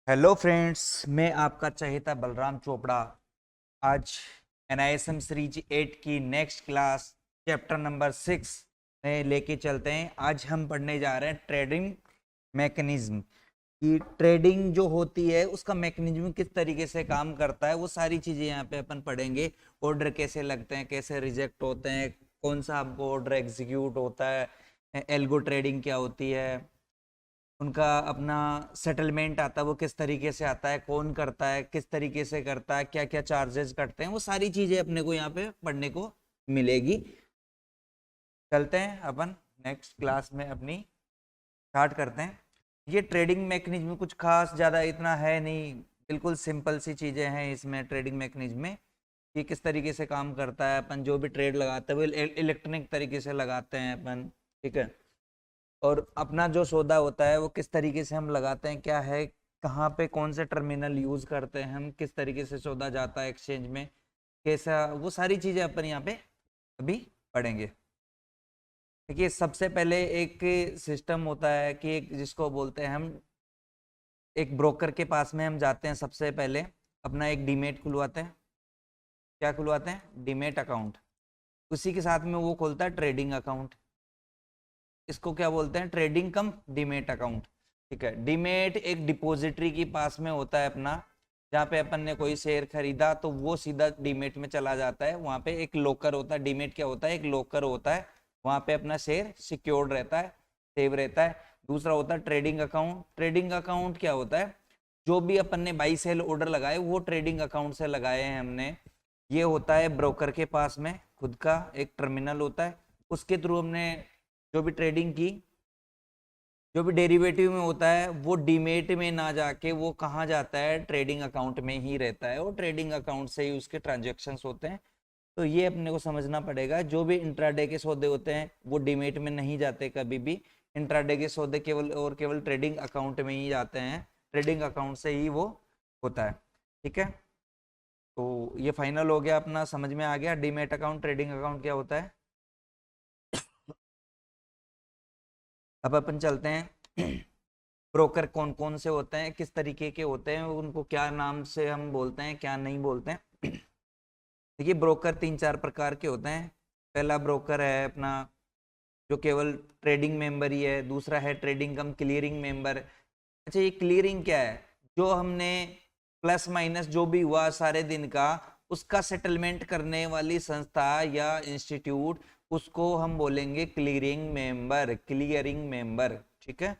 Hello friends, मैं आपका चहेता बलराम चोपड़ा। आज NISM सीरीज 8 की नेक्स्ट क्लास चैप्टर नंबर 6 में लेके चलते हैं। आज हम पढ़ने जा रहे हैं ट्रेडिंग मैकेनिज्म की। ट्रेडिंग जो होती है उसका मैकेनिज्म किस तरीके से काम करता है, वो सारी चीज़ें यहाँ पे अपन पढ़ेंगे। ऑर्डर कैसे लगते हैं, कैसे रिजेक्ट होते हैं, कौन सा आपको ऑर्डर एग्जीक्यूट होता है, एल्गो ट्रेडिंग क्या होती है, उनका अपना सेटलमेंट आता है वो किस तरीके से आता है, कौन करता है, किस तरीके से करता है, क्या क्या चार्जेस कटते हैं, वो सारी चीजें अपने को यहाँ पे पढ़ने को मिलेगी। चलते हैं अपन नेक्स्ट क्लास में अपनी स्टार्ट करते हैं। ये ट्रेडिंग मैकेनिज्म कुछ खास ज़्यादा इतना है नहीं, बिल्कुल सिंपल सी चीज़ें हैं इसमें। ट्रेडिंग मैकेनिज्म में ये किस तरीके से काम करता है, अपन जो भी ट्रेड लगाते हैं वो इलेक्ट्रॉनिक तरीके से लगाते हैं अपन, ठीक है। और अपना जो सौदा होता है वो किस तरीके से हम लगाते हैं, क्या है, कहाँ पे कौन से टर्मिनल यूज करते हैं हम, किस तरीके से सौदा जाता है एक्सचेंज में, कैसा, वो सारी चीजें अपन यहाँ पे अभी पढ़ेंगे। देखिए, सबसे पहले एक सिस्टम होता है कि एक जिसको बोलते हैं हम, एक ब्रोकर के पास में हम जाते हैं। सबसे पहले अपना एक डीमेट खुलवाते हैं। क्या खुलवाते हैं? Demat account. उसी के साथ में वो खोलता है ट्रेडिंग अकाउंट। इसको क्या बोलते हैं? ट्रेडिंग कम डीमेट अकाउंट, ठीक है। डीमेट एक डिपॉजिटरी के पास में होता है अपना, जहाँ पे अपन ने कोई शेयर खरीदा तो वो सीधा डीमेट में चला जाता है। वहाँ पे एक लोकर होता है। डीमेट क्या होता है? एक लोकर होता है, वहाँ पे अपना शेयर सिक्योर्ड रहता है, सेव रहता है। दूसरा होता है ट्रेडिंग अकाउंट। ट्रेडिंग अकाउंट क्या होता है? जो भी अपन ने बाई सेल ऑर्डर लगाए वो ट्रेडिंग अकाउंट से लगाए हैं हमने। ये होता है ब्रोकर के पास में खुद का एक टर्मिनल होता है, उसके थ्रू हमने जो भी ट्रेडिंग की। जो भी डेरिवेटिव में होता है वो डीमेट में ना जाके वो कहाँ जाता है? ट्रेडिंग अकाउंट में ही रहता है, और ट्रेडिंग अकाउंट से ही उसके ट्रांजेक्शन्स होते हैं। तो ये अपने को समझना पड़ेगा। जो भी इंट्राडे के सौदे होते हैं वो डीमेट में नहीं जाते कभी भी। इंट्राडे के सौदे केवल और केवल ट्रेडिंग अकाउंट में ही जाते हैं। ट्रेडिंग अकाउंट से ही वो होता है, ठीक है। तो ये फाइनल हो गया अपना, समझ में आ गया डीमेट अकाउंट ट्रेडिंग अकाउंट क्या होता है। अब अपन चलते हैं ब्रोकर कौन कौन से होते हैं, किस तरीके के होते हैं, उनको क्या नाम से हम बोलते हैं, क्या नहीं बोलते हैं। देखिए, ब्रोकर तीन चार प्रकार के होते हैं। पहला ब्रोकर है अपना जो केवल ट्रेडिंग मेंबर ही है। दूसरा है ट्रेडिंग कम क्लियरिंग मेंबर। अच्छा, ये क्लियरिंग क्या है? जो हमने प्लस माइनस जो भी हुआ सारे दिन का, उसका सेटलमेंट करने वाली संस्था या इंस्टीट्यूट, उसको हम बोलेंगे क्लियरिंग मेंबर। क्लियरिंग मेंबर, ठीक है।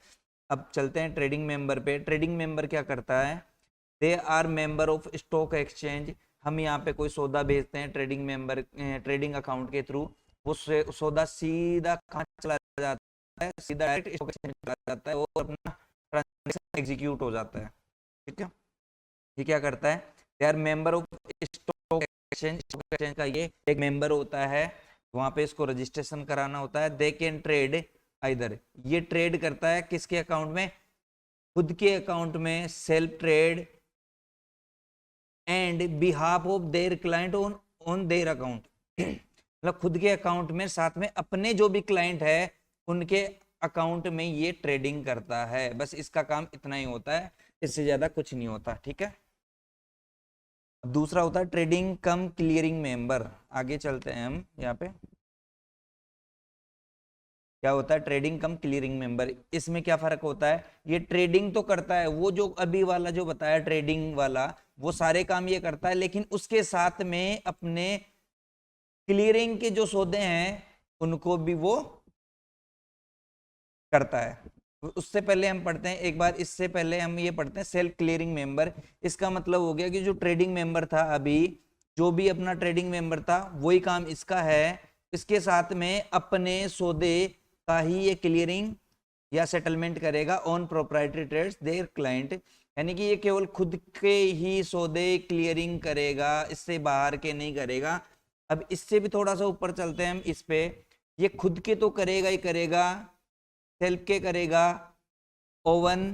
अब चलते हैं ट्रेडिंग मेंबर पे। ट्रेडिंग मेंबर क्या करता है? They are member of stock exchange. हम यहाँ पे कोई सौदा भेजते हैं ट्रेडिंग मेंबर ट्रेडिंग अकाउंट के थ्रू, वो सौदा सीधा कहाँ चला जाता है? सीधा डायरेक्ट स्टॉक एक्सचेंज चला जाता है और अपना ट्रांजैक्शन एग्जीक्यूट हो जाता है, ठीक है। ये क्या करता है? They are member of stock exchange. Stock exchange का ये एक मेंबर होता है, वहां पे इसको रजिस्ट्रेशन कराना होता है। दे कैन ट्रेड आइदर, ये ट्रेड करता है किसके अकाउंट में? खुद के अकाउंट में। Self trade and behalf of their client on on their account. मतलब खुद के अकाउंट में, साथ में अपने जो भी क्लाइंट है उनके अकाउंट में ये ट्रेडिंग करता है। बस इसका काम इतना ही होता है, इससे ज्यादा कुछ नहीं होता, ठीक है। दूसरा होता है ट्रेडिंग कम क्लियरिंग मेंबर। आगे चलते हैं हम यहाँ पे। क्या होता है ट्रेडिंग कम क्लियरिंग मेंबर? इसमें क्या फर्क होता है? ये ट्रेडिंग तो करता है, वो जो अभी वाला जो बताया ट्रेडिंग वाला, वो सारे काम ये करता है, लेकिन उसके साथ में अपने क्लियरिंग के जो सौदे हैं उनको भी वो करता है। उससे पहले हम पढ़ते हैं एक बार, इससे पहले हम ये पढ़ते हैं सेल्फ क्लियरिंग मेंबर। इसका मतलब हो गया कि जो ट्रेडिंग मेंबर था अभी, जो भी अपना ट्रेडिंग मेंबर था वही काम इसका है। इसके साथ में अपने सौदे का ही ये क्लियरिंग या सेटलमेंट करेगा on proprietary trades their client. यानी कि ये केवल खुद के ही सौदे क्लियरिंग करेगा, इससे बाहर के नहीं करेगा। अब इससे भी थोड़ा सा ऊपर चलते हैं हम इस पे। ये खुद के तो करेगा ही करेगा, सेल्फ के करेगा, ओवन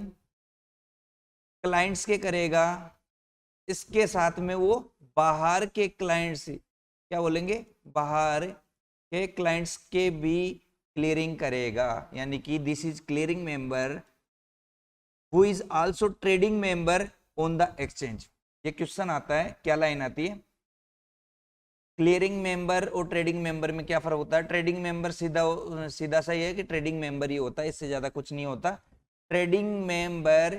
क्लाइंट्स के करेगा, इसके साथ में वो बाहर के क्लाइंट्स, क्या बोलेंगे, बाहर के क्लाइंट्स के भी क्लियरिंग करेगा। यानी कि this is clearing member who is also trading member on the exchange. ये क्वेश्चन आता है, क्या लाइन आती है, क्लियरिंग मेंबर और ट्रेडिंग मेंबर में क्या फर्क होता है। ट्रेडिंग मेंबर सीधा सीधा सा ये है कि ट्रेडिंग मेंबर ही होता है, इससे ज्यादा कुछ नहीं होता। ट्रेडिंग मेंबर,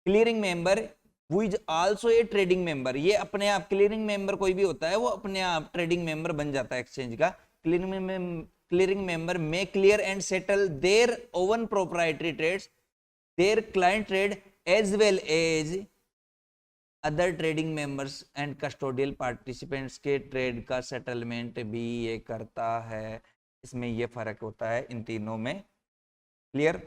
क्लियरिंग मेंबर वो is also a trading member, ये अपने आप, क्लियरिंग मेंबर कोई भी होता है वो अपने आप ट्रेडिंग मेंबर बन जाता है एक्सचेंज का। क्लियरिंग मेंबर में clear and settle their own proprietary trades, their client trade as well as other trading members and custodial participants के ट्रेड का सेटलमेंट भी ये करता है। इसमें ये फर्क होता है इन तीनों में। क्लियर।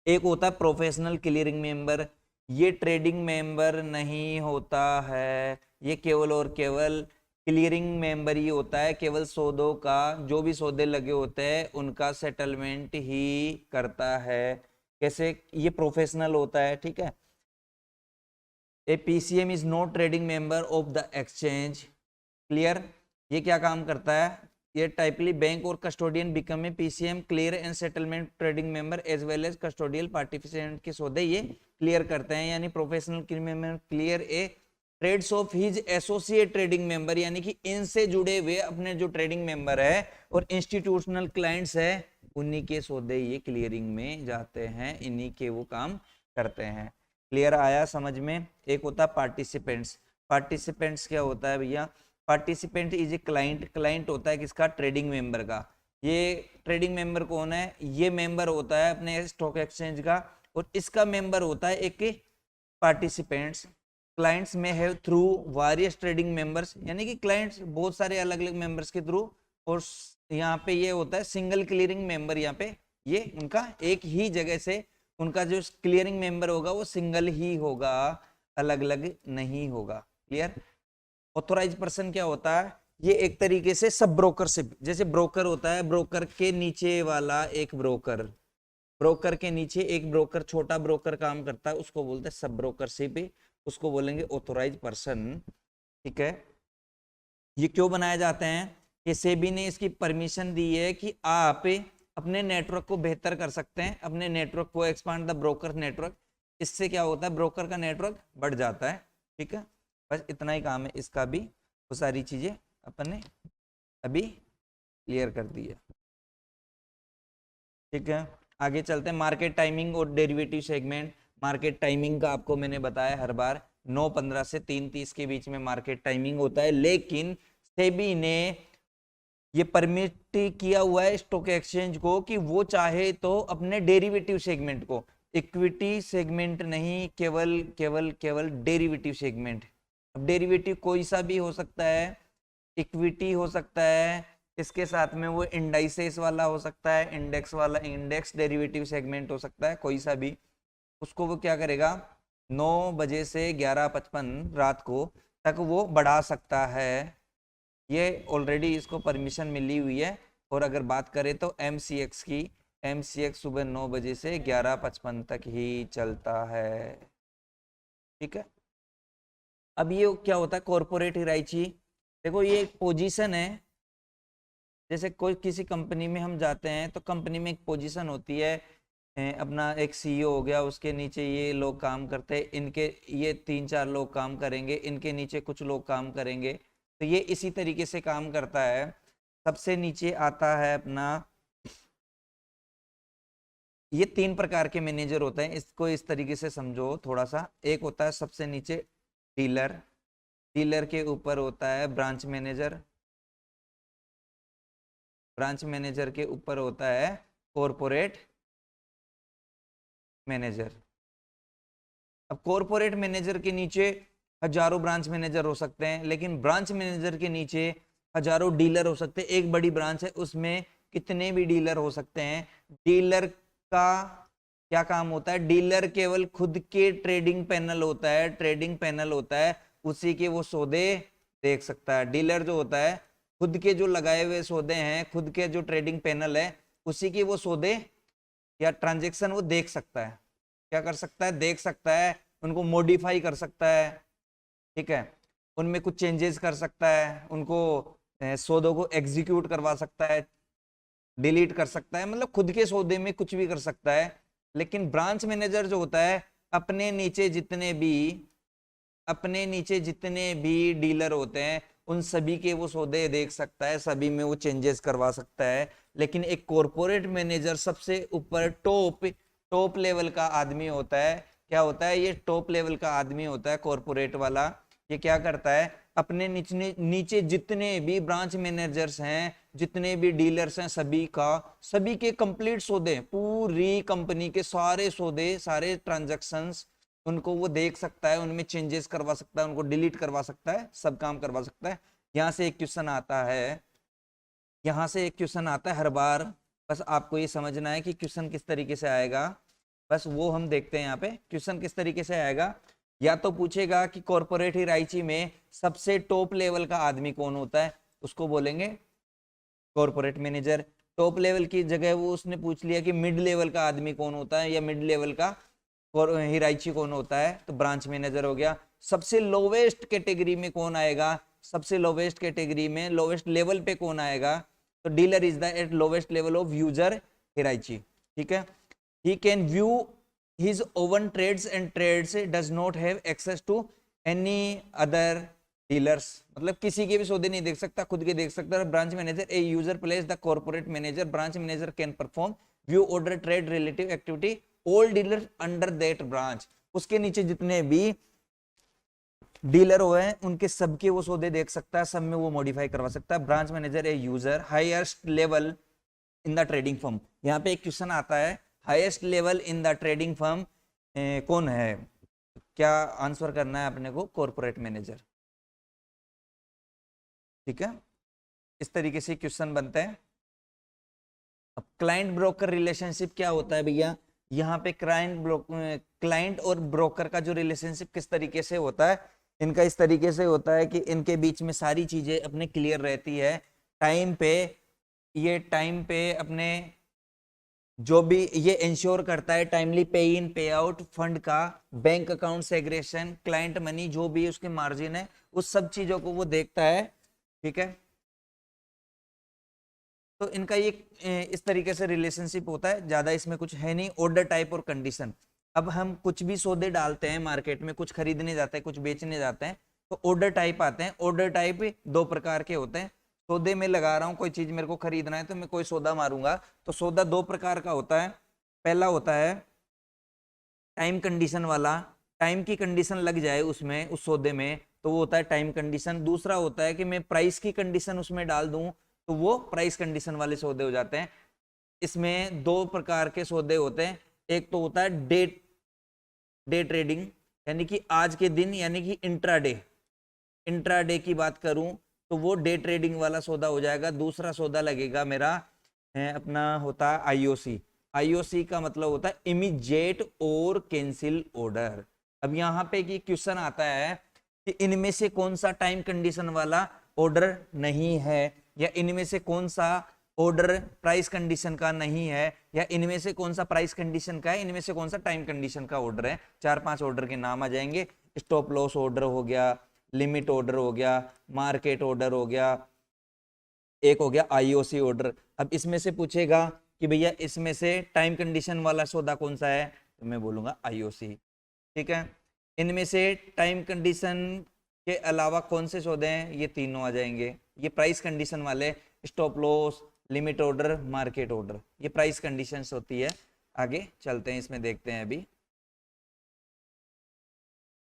एक होता है प्रोफेशनल क्लियरिंग मेंबर, ये ट्रेडिंग मेंबर नहीं होता है, ये केवल और केवल क्लियरिंग मेंबर ही होता है, केवल सौदों का, जो भी सौदे लगे होते हैं उनका सेटलमेंट ही करता है। कैसे, ये प्रोफेशनल होता है, ठीक है। A PCM is not trading member of the exchange. Clear. ये क्या काम करता है, ये टाइपली बैंक और custodian become a PCM clear and settlement trading member as well as custodial participant के सौदे ये क्लियर करते हैं। यानी professional clear a trades of his associate trading member, यानी कि इनसे जुड़े हुए अपने जो ट्रेडिंग मेंबर है और इंस्टीट्यूशनल क्लाइंट्स है उन्हीं के सौदे ये क्लियरिंग में जाते हैं, इन्हीं के वो काम करते हैं। क्लियर आया समझ में। एक होता है पार्टिसिपेंट्स। पार्टिसिपेंट्स क्या होता है भैया, participant is a client, client होता है किसका, ट्रेडिंग मेंबर का। ये ट्रेडिंग मेंबर कौन है, ये मेंबर होता है अपने स्टॉक एक्सचेंज का, और इसका मेंबर होता है एक पार्टिसिपेंट्स। क्लाइंट्स में है थ्रू वारियस ट्रेडिंग मेंबर्स, यानी कि क्लाइंट्स बहुत सारे अलग अलग मेंबर्स के थ्रू, और यहाँ पे ये होता है सिंगल क्लियरिंग मेंबर, यहाँ पे ये उनका एक ही जगह से उनका जो क्लियरिंग मेंबर होगा वो सिंगल ही होगा, अलग अलग नहीं होगा। क्लियर। ऑथोराइज पर्सन क्या होता है, ये एक तरीके से सब ब्रोकरशिप, जैसे ब्रोकर होता है, ब्रोकर के नीचे वाला एक ब्रोकर, ब्रोकर के नीचे एक ब्रोकर, छोटा ब्रोकर काम करता है, उसको बोलते हैं सब ब्रोकरशिप, उसको बोलेंगे ऑथोराइज पर्सन। ठीक है। ये क्यों बनाए जाते हैं, कि सेबी ने इसकी परमिशन दी है कि आप अपने नेटवर्क को बेहतर कर सकते हैं, अपने नेटवर्क को एक्सपांड द ब्रोकर नेटवर्क, इससे क्या होता है ब्रोकर का नेटवर्क बढ़ जाता है। ठीक है, बस इतना ही काम है इसका भी, वो सारी चीजें अपन ने अभी क्लियर कर दी है। ठीक है, आगे चलते हैं। मार्केट टाइमिंग और डेरिवेटिव सेगमेंट। मार्केट टाइमिंग का आपको मैंने बताया हर बार 9:15 से 3:30 के बीच में मार्केट टाइमिंग होता है, लेकिन सेबी ने ये परमिट किया हुआ है स्टॉक एक्सचेंज को कि वो चाहे तो अपने डेरिवेटिव सेगमेंट को, इक्विटी सेगमेंट नहीं, केवल केवल केवल डेरिवेटिव सेगमेंट। अब डेरिवेटिव कोई सा भी हो सकता है, इक्विटी हो सकता है, इसके साथ में वो इंडाइसेस वाला हो सकता है, इंडेक्स वाला, इंडेक्स डेरिवेटिव सेगमेंट हो सकता है, कोई सा भी। उसको वो क्या करेगा, 9 बजे से 11:55 रात को तक वो बढ़ा सकता है, ये ऑलरेडी इसको परमिशन मिली हुई है। और अगर बात करें तो एमसीएक्स की, एमसीएक्स सुबह 9 बजे से 11:55 तक ही चलता है। ठीक है। अब ये क्या होता है कॉर्पोरेट हिराची, देखो ये एक पोजीशन है, जैसे कोई किसी कंपनी में हम जाते हैं तो कंपनी में एक पोजीशन होती है, अपना एक सीईओ हो गया, उसके नीचे ये लोग काम करते हैं, इनके ये 3-4 लोग काम करेंगे, इनके नीचे कुछ लोग काम करेंगे, तो ये इसी तरीके से काम करता है। सबसे नीचे आता है अपना, ये 3 प्रकार के मैनेजर होते हैं, इसको इस तरीके से समझो थोड़ा सा। एक होता है सबसे नीचे डीलर, डीलर के ऊपर होता है ब्रांच मैनेजर, ब्रांच मैनेजर के ऊपर होता है कॉर्पोरेट मैनेजर। अब कॉर्पोरेट मैनेजर के नीचे हजारों ब्रांच मैनेजर हो सकते हैं, लेकिन ब्रांच मैनेजर के नीचे हजारों डीलर हो सकते हैं। एक बड़ी ब्रांच है उसमें कितने भी डीलर हो सकते हैं। डीलर का क्या काम होता है, डीलर केवल खुद के ट्रेडिंग पैनल होता है, ट्रेडिंग पैनल होता है, उसी के वो सौदे देख सकता है। डीलर जो होता है खुद के जो लगाए हुए सौदे हैं, खुद के जो ट्रेडिंग पैनल है, उसी के वो सौदे या ट्रांजेक्शन वो देख सकता है। क्या कर सकता है, देख सकता है, उनको मॉडिफाई कर सकता है। ठीक है, उनमें कुछ चेंजेस कर सकता है, उनको सौदों को एग्जीक्यूट करवा सकता है, डिलीट कर सकता है, मतलब खुद के सौदे में कुछ भी कर सकता है। लेकिन ब्रांच मैनेजर जो होता है अपने नीचे जितने भी डीलर होते हैं उन सभी के वो सौदे देख सकता है, सभी में वो चेंजेस करवा सकता है। लेकिन एक कॉरपोरेट मैनेजर सबसे ऊपर टॉप लेवल का आदमी होता है। क्या होता है? ये टॉप लेवल का आदमी होता है कॉरपोरेट वाला। ये क्या करता है? अपने नीचे जितने भी ब्रांच मैनेजर्स हैं, जितने भी डीलर्स हैं, सभी के कंप्लीट सौदे, पूरी कंपनी के सारे सौदे, सारे ट्रांजैक्शंस, उनको वो देख सकता है, उनमें चेंजेस करवा सकता है, उनको डिलीट करवा सकता है, सब काम करवा सकता है। यहाँ से एक क्वेश्चन आता है, हर बार। बस आपको ये समझना है कि क्वेश्चन किस तरीके से आएगा, बस वो हम देखते हैं। यहाँ पे क्वेश्चन किस तरीके से आएगा, या तो पूछेगा कि कॉर्पोरेट हिरार्ची में सबसे टॉप लेवल का आदमी कौन होता है, उसको बोलेंगे कॉर्पोरेट मैनेजर। टॉप लेवल की जगह वो उसने पूछ लिया कि मिड लेवल का आदमी कौन होता है, या मिड लेवल का हिरार्ची कौन होता है, तो ब्रांच मैनेजर हो गया। सबसे लोवेस्ट कैटेगरी में कौन आएगा, सबसे लोवेस्ट कैटेगरी में लोवेस्ट लेवल पे कौन आएगा, तो dealer is the at lowest level of user hierarchy. ठीक है। He can view his own trades and trades does not have access to any other dealers, मतलब किसी के भी सौदे नहीं देख सकता, खुद के देख सकता है। Branch manager a user place the corporate manager, branch manager can perform view order trade relative activity all dealer under that branch. उसके नीचे जितने भी डीलर हुए हैं उनके सबके वो सौदे देख सकता है, सब में वो मॉडिफाई करवा सकता है। Branch manager a user highest level in the trading firm. यहाँ पे एक क्वेश्चन आता है, highest level in the trading firm कौन है? क्या आंसर करना है अपने को? Corporate manager. ठीक है, इस तरीके से क्वेश्चन बनते हैं। अब क्लाइंट ब्रोकर रिलेशनशिप क्या होता है भैया? यहाँ पे क्लाइंट और ब्रोकर का जो रिलेशनशिप किस तरीके से होता है, इनका इस तरीके से होता है कि इनके बीच में सारी चीजें अपने क्लियर रहती है। टाइम पे अपने जो भी ये इंश्योर करता है, टाइमली पे इन पे आउट फंड का, bank account segregation, client money, जो भी उसके मार्जिन है, उस सब चीजों को वो देखता है। ठीक है, तो इनका ये इस तरीके से रिलेशनशिप होता है, ज्यादा इसमें कुछ है नहीं। ऑर्डर टाइप और कंडीशन, अब हम कुछ भी सौदे डालते हैं मार्केट में, कुछ खरीदने जाते हैं, कुछ बेचने जाते हैं, तो ऑर्डर टाइप आते हैं। ऑर्डर टाइप दो प्रकार के होते हैं। सौदे में लगा रहा हूं, कोई चीज मेरे को खरीदना है तो मैं कोई सौदा मारूंगा, तो सौदा दो प्रकार का होता है। पहला होता है टाइम कंडीशन वाला, टाइम की कंडीशन लग जाए उसमें, उस सौदे में, तो वो होता है टाइम कंडीशन। दूसरा होता है कि मैं प्राइस की कंडीशन उसमें डाल दूं, तो वो प्राइस कंडीशन वाले सौदे हो जाते हैं। इसमें दो प्रकार के सौदे होते हैं। एक तो होता है डे ट्रेडिंग, यानी कि आज के दिन, यानी कि इंट्राडे की बात करूं तो वो डे ट्रेडिंग वाला सौदा हो जाएगा। दूसरा सौदा लगेगा मेरा अपना होता है आईओसी का मतलब होता है इमीडिएट और कैंसिल ऑर्डर। अब यहाँ पे कि क्वेश्चन आता है कि इनमें से कौन सा टाइम कंडीशन वाला ऑर्डर नहीं है, या इनमें से कौन सा ऑर्डर प्राइस कंडीशन का नहीं है, या इनमें से कौन सा प्राइस कंडीशन का है, इनमें से कौन सा टाइम कंडीशन का ऑर्डर है। 4-5 ऑर्डर के नाम आ जाएंगे। स्टॉप लॉस ऑर्डर हो गया, लिमिट ऑर्डर हो गया, मार्केट ऑर्डर हो गया, एक हो गया आईओसी ऑर्डर। अब इसमें से पूछेगा कि भैया इसमें से टाइम कंडीशन वाला सौदा कौन सा है, तो मैं बोलूंगा आईओसी। ठीक है, इनमें से टाइम कंडीशन के अलावा कौन से सौदे हैं, ये तीनों आ जाएंगे। ये प्राइस कंडीशन वाले, stop loss, limit order, market order, ये प्राइस कंडीशंस होती है। आगे चलते हैं, इसमें देखते हैं। अभी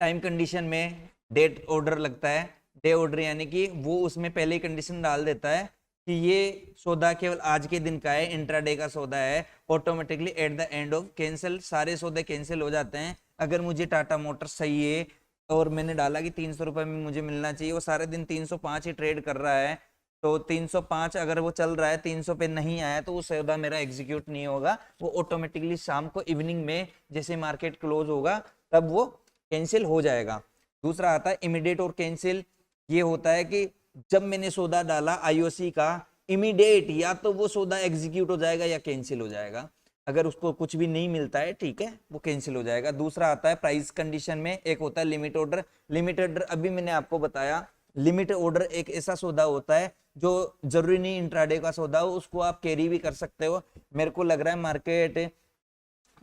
टाइम कंडीशन में डेट ऑर्डर लगता है। डे ऑर्डर यानी कि वो उसमें पहले ही कंडीशन डाल देता है कि ये सौदा केवल आज के दिन का है, इंट्राडे का सौदा है, automatically at the end of cancel, सारे सौदे कैंसिल हो जाते हैं। अगर मुझे टाटा मोटर्स चाहिए और मैंने डाला कि 300 रुपये में मुझे मिलना चाहिए, वो सारे दिन 305 ही ट्रेड कर रहा है, तो 305 अगर वो चल रहा है, 300 पे नहीं आया, तो वो सौदा मेरा एग्जीक्यूट नहीं होगा। वो ऑटोमेटिकली शाम को इवनिंग में जैसे मार्केट क्लोज होगा तब वो कैंसिल हो जाएगा। दूसरा आता है इमीडिएट और कैंसिल। ये होता है कि जब मैंने सौदा डाला आईओसी का, इमीडिएट या तो वो सौदा एग्जीक्यूट हो जाएगा या कैंसिल हो जाएगा। अगर उसको कुछ भी नहीं मिलता है, ठीक है, वो कैंसिल हो जाएगा। दूसरा आता है प्राइस कंडीशन में, एक होता है लिमिट ऑर्डर। लिमिट ऑर्डर अभी मैंने आपको बताया, लिमिट ऑर्डर एक ऐसा सौदा होता है जो जरूरी नहीं इंट्राडे का सौदा हो, उसको आप कैरी भी कर सकते हो। मेरे को लग रहा है मार्केट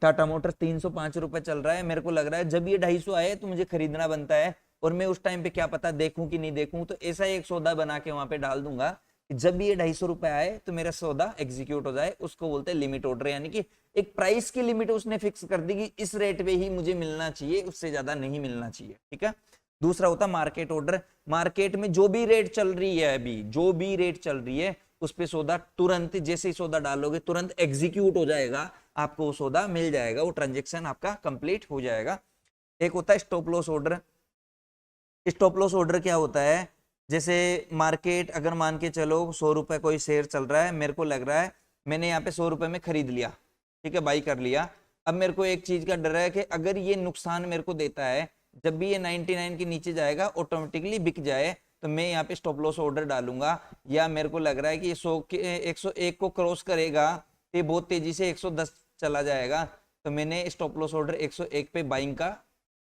टाटा मोटर 305 रुपए चल रहा है, मेरे को लग रहा है जब ये 250 आए तो मुझे खरीदना बनता है, और मैं उस टाइम पे क्या पता देखूं कि नहीं देखूं, तो ऐसा एक सौदा बना के वहां पे डाल दूंगा कि जब भी ये 250 रुपए आए तो मेरा सौदा एग्जीक्यूट हो जाए। उसको बोलते हैं लिमिट ऑर्डर, यानी कि एक प्राइस की लिमिट उसने फिक्स कर दी कि इस रेट पे ही मुझे मिलना चाहिए, उससे ज्यादा नहीं मिलना चाहिए, ठीक है। दूसरा होता मार्केट ऑर्डर, मार्केट में जो भी रेट चल रही है, अभी जो भी रेट चल रही है उस पे सौदा तुरंत, जैसे ही सौदा डालोगे तुरंत एग्जीक्यूट हो जाएगा, आपको वो सौदा मिल जाएगा, वो ट्रांजेक्शन आपका कंप्लीट हो जाएगा। एक होता है stop loss order. Stop loss order क्या होता है, जैसे मार्केट अगर मान के चलो 100 रुपए कोई शेयर चल रहा है, मेरे को लग रहा है मैंने यहाँ पे 100 रुपए में खरीद लिया, ठीक है, बाई कर लिया। अब मेरे को एक चीज का डर है कि अगर ये नुकसान मेरे को देता है, जब भी ये 99 के नीचे जाएगा ऑटोमेटिकली बिक जाए, तो मैं यहाँ पे स्टॉप लॉस ऑर्डर डालूंगा। या मेरे को लग रहा है कि ये 101 को क्रॉस करेगा तो ये बहुत तेजी से 110 चला जाएगा, तो मैंने स्टॉप लॉस ऑर्डर 101 पे बाइंग का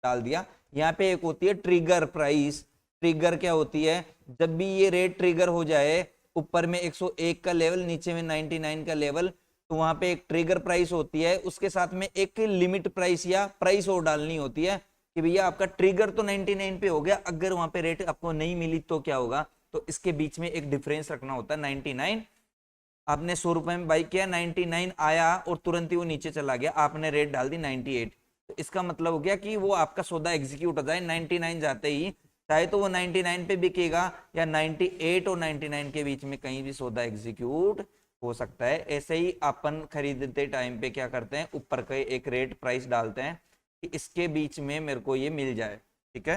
डाल दिया। यहाँ पे एक होती है ट्रिगर प्राइस। ट्रिगर क्या होती है, जब भी ये रेट ट्रिगर हो जाए, ऊपर में 101 का लेवल, नीचे में 99 का लेवल, तो वहां पे एक ट्रिगर प्राइस होती है, उसके साथ में एक लिमिट प्राइस या प्राइस और डालनी होती है कि भैया आपका ट्रिगर तो 99 पे हो गया, अगर वहां पे रेट आपको नहीं मिली तो क्या होगा, तो इसके बीच में एक डिफरेंस रखना होता है। 99 आपने 100 रुपए में बाई किया, 99 आया और तुरंत ही वो नीचे चला गया, आपने रेट डाल दी 98, तो इसका मतलब हो गया कि वो आपका सौदा एग्जीक्यूट हो जाए 99 जाते ही, चाहे तो वो 99 पे बिकेगा या 98 और 99 के बीच में कहीं भी सौदा एग्जीक्यूट हो सकता है। ऐसे ही अपन खरीदते टाइम पे क्या करते हैं, ऊपर का एक रेट प्राइस डालते हैं कि इसके बीच में मेरे को ये मिल जाए, ठीक है।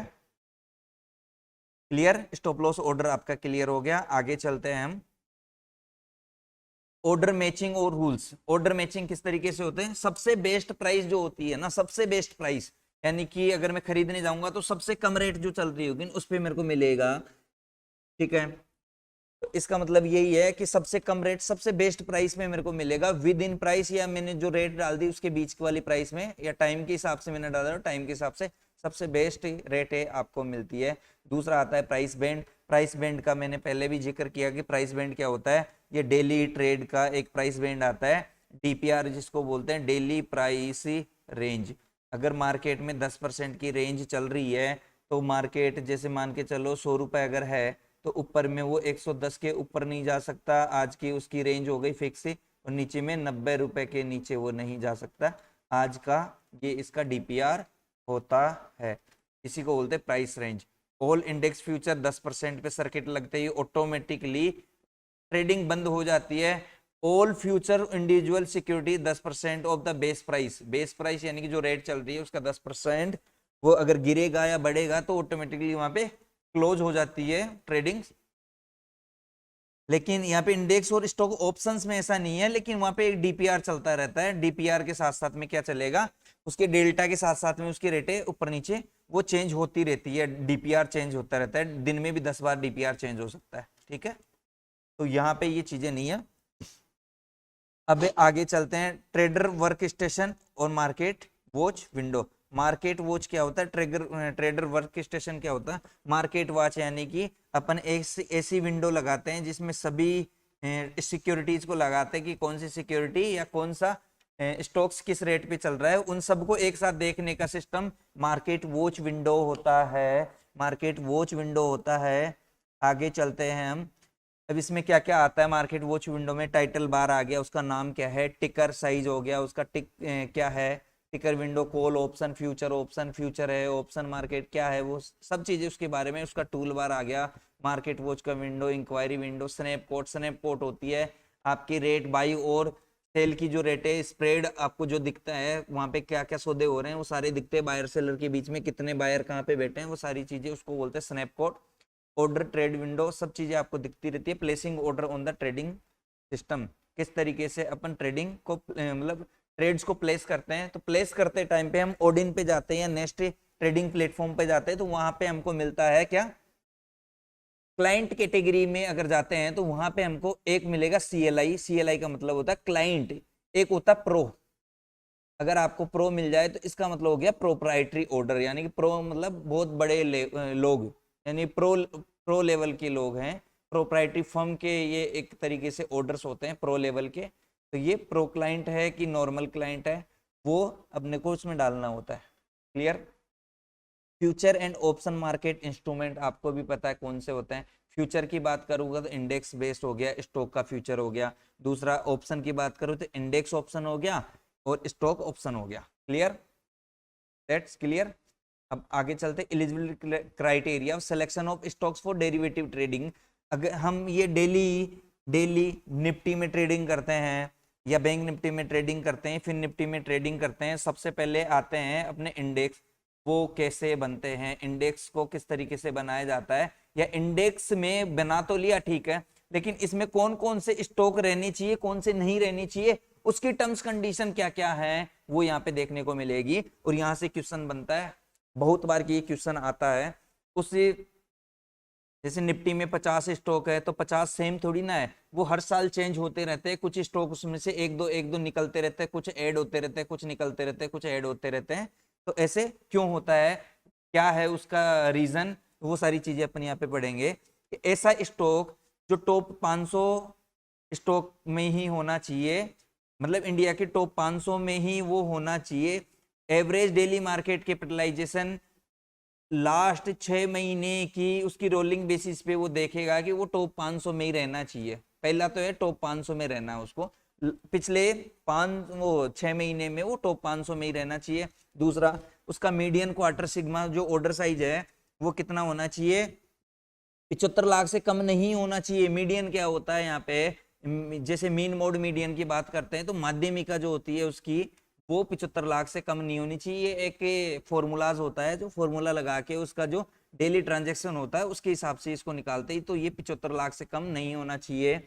क्लियर, स्टॉप लॉस ऑर्डर आपका क्लियर हो गया। आगे चलते हैं हम, ऑर्डर मैचिंग और रूल्स। ऑर्डर मैचिंग किस तरीके से होते हैं, सबसे बेस्ट प्राइस जो होती है ना, सबसे बेस्ट प्राइस, यानी कि अगर मैं खरीदने जाऊंगा तो सबसे कम रेट जो चल रही होगी उस पे मेरे को मिलेगा, ठीक है। तो इसका मतलब यही है कि सबसे कम रेट सबसे बेस्ट प्राइस में मेरे को मिलेगा विद इन प्राइस, या मैंने जो रेट डाल दी उसके बीच वाली प्राइस में, या टाइम के हिसाब से मैंने डाला, टाइम के हिसाब से सबसे बेस्ट रेट है आपको मिलती है। दूसरा आता है प्राइस बैंड। प्राइस बैंड का मैंने पहले भी जिक्र किया कि प्राइस बैंड क्या होता है, ये डेली ट्रेड का एक प्राइस बैंड आता है, डीपीआर जिसको बोलते हैं, डेली प्राइस रेंज। अगर मार्केट में 10% की रेंज चल रही है, तो मार्केट जैसे मान के चलो 100 रुपए अगर है, तो ऊपर में वो 110 के ऊपर नहीं जा सकता, आज की उसकी रेंज हो गई फिक्स, और नीचे में 90 रुपए के नीचे वो नहीं जा सकता, आज का ये इसका डीपीआर होता है, इसी को बोलते हैं price range. All index future 10% पे सर्किट लगते ही ऑटोमेटिकली ट्रेडिंग बंद हो जाती है। All future individual security 10% of the base price, base price यानी कि जो रेट चल रही है उसका 10%, वो अगर गिरेगा या बढ़ेगा तो ऑटोमेटिकली वहां पे क्लोज हो जाती है ट्रेडिंग। लेकिन यहाँ पे इंडेक्स और स्टॉक ऑप्शंस में ऐसा नहीं है, लेकिन वहां पे एक डीपीआर चलता रहता है। डीपीआर के साथ साथ में क्या चलेगा, उसके डेल्टा के साथ साथ में उसकी रेटें ऊपर नीचे वो चेंज होती रहती है, डीपीआर चेंज होता रहता है, दिन में भी 10 बार डीपीआर चेंज हो सकता है, ठीक है। तो यहाँ पे ये चीजें नहीं है। अब आगे चलते हैं, ट्रेडर वर्क स्टेशन और market watch window. Market watch क्या होता है, ट्रेडर वर्क स्टेशन क्या होता है, मार्केट वॉच यानी कि अपन ऐसी विंडो लगाते हैं जिसमें सभी सिक्योरिटीज को लगाते हैं कि कौन सी सिक्योरिटी या कौन सा स्टॉक्स किस रेट पे चल रहा है, उन सबको एक साथ देखने का सिस्टम मार्केट वॉच विंडो होता है, मार्केट वॉच विंडो होता है। आगे चलते हैं हम, अब इसमें क्या क्या आता है मार्केट वॉच विंडो में, टाइटल बार आ गया, उसका नाम क्या है, टिकर साइज हो गया, उसका टिक क्या है, टिकर विंडो, कॉल ऑप्शन, फ्यूचर है, ऑप्शन मार्केट क्या है, वो सब चीजें उसके बारे में, उसका टूल बार आ गया, मार्केट वॉच का विंडो, इंक्वायरी विंडो, स्नैपकोट होती है आपकी रेट बाई और सेल की जो रेट है, स्प्रेड आपको जो दिखता है वहां पे क्या क्या सौदे हो रहे हैं वो सारे दिखते हैं, बायर सेलर के बीच में कितने बायर कहाँ पे बैठे हैं, वो सारी चीजें उसको बोलते हैं स्नैपकोट। ऑर्डर ट्रेड विंडो, सब चीजें आपको दिखती रहती है। Placing order on the trading system, किस तरीके से अपन ट्रेडिंग को मतलब ट्रेड्स को प्लेस करते हैं, तो प्लेस करते टाइम पे हम ओडिन पे जाते हैं या नेक्स्ट ट्रेडिंग प्लेटफॉर्म पे जाते हैं, तो वहां पे हमको मिलता है क्या, क्लाइंट कैटेगरी में अगर जाते हैं तो वहां पे हमको एक मिलेगा सीएलआई। सीएलआई का मतलब होता है क्लाइंट, एक होता है प्रो। अगर आपको प्रो मिल जाए तो इसका मतलब हो गया प्रोप्राइटरी ऑर्डर, यानी कि प्रो मतलब बहुत बड़े लोग, यानी प्रो लेवल के लोग हैं, प्रोप्राइटरी फर्म के ये एक तरीके से ऑर्डर्स होते हैं प्रो लेवल के। तो ये प्रो क्लाइंट है कि नॉर्मल क्लाइंट है, वो अपने को उसमें डालना होता है। Clear. Future and option market instrument आपको भी पता है कौन से होते हैं। फ्यूचर की बात करूंगा तो इंडेक्स बेस्ड हो गया, स्टॉक का फ्यूचर हो गया। दूसरा ऑप्शन की बात करूं तो इंडेक्स ऑप्शन हो गया और स्टॉक ऑप्शन हो गया। Clear, that's clear. अब आगे चलते, eligibility criteria selection of stocks for derivative trading. अगर हम ये डेली डेली निफ्टी में ट्रेडिंग करते हैं या बैंक निफ्टी में ट्रेडिंग करते हैं, फिर निफ्टी में ट्रेडिंग करते हैं, सबसे पहले आते हैं अपने इंडेक्स। वो कैसे बनते हैं, इंडेक्स को किस तरीके से बनाया जाता है, या इंडेक्स में बना तो लिया ठीक है, लेकिन इसमें कौन कौन से स्टॉक रहनी चाहिए, कौन से नहीं रहनी चाहिए, उसकी टर्म्स कंडीशन क्या क्या है, वो यहाँ पे देखने को मिलेगी। और यहाँ से क्वेश्चन बनता है, बहुत बार ये क्वेश्चन आता है। उससे जैसे निफ्टी में 50 स्टॉक है तो 50 सेम थोड़ी ना है, वो हर साल चेंज होते रहते हैं। कुछ स्टॉक उसमें से एक दो निकलते रहते हैं, कुछ ऐड होते रहते हैं, कुछ निकलते रहते हैं, कुछ ऐड होते रहते हैं। तो ऐसे क्यों होता है, क्या है उसका रीजन, वो सारी चीजें अपन यहाँ पे पढ़ेंगे। कि ऐसा स्टॉक जो टॉप 500 स्टॉक में ही होना चाहिए, मतलब इंडिया के टॉप 500 में ही वो होना चाहिए। Average daily market capitalization last 6 महीने की उसकी रोलिंग बेसिस पे वो देखेगा कि वो टॉप 500 में ही रहना चाहिए। पहला तो है टॉप 500 में रहना है उसको, पिछले 6 महीने में वो टॉप 500 में ही रहना चाहिए। दूसरा, उसका मीडियन क्वार्टर सिग्मा जो ऑर्डर साइज है वो कितना होना चाहिए, 75 लाख से कम नहीं होना चाहिए। मीडियन क्या होता है यहाँ पे, जैसे मीन मोड मीडियन की बात करते हैं तो माध्यमिका जो होती है उसकी वो 75 लाख से कम नहीं होनी चाहिए। एक फॉर्मूलाज होता है, जो फॉर्मूला लगा के उसका जो डेली ट्रांजैक्शन होता है उसके हिसाब से इसको निकालते हैं, तो ये 75 लाख से कम नहीं होना चाहिए।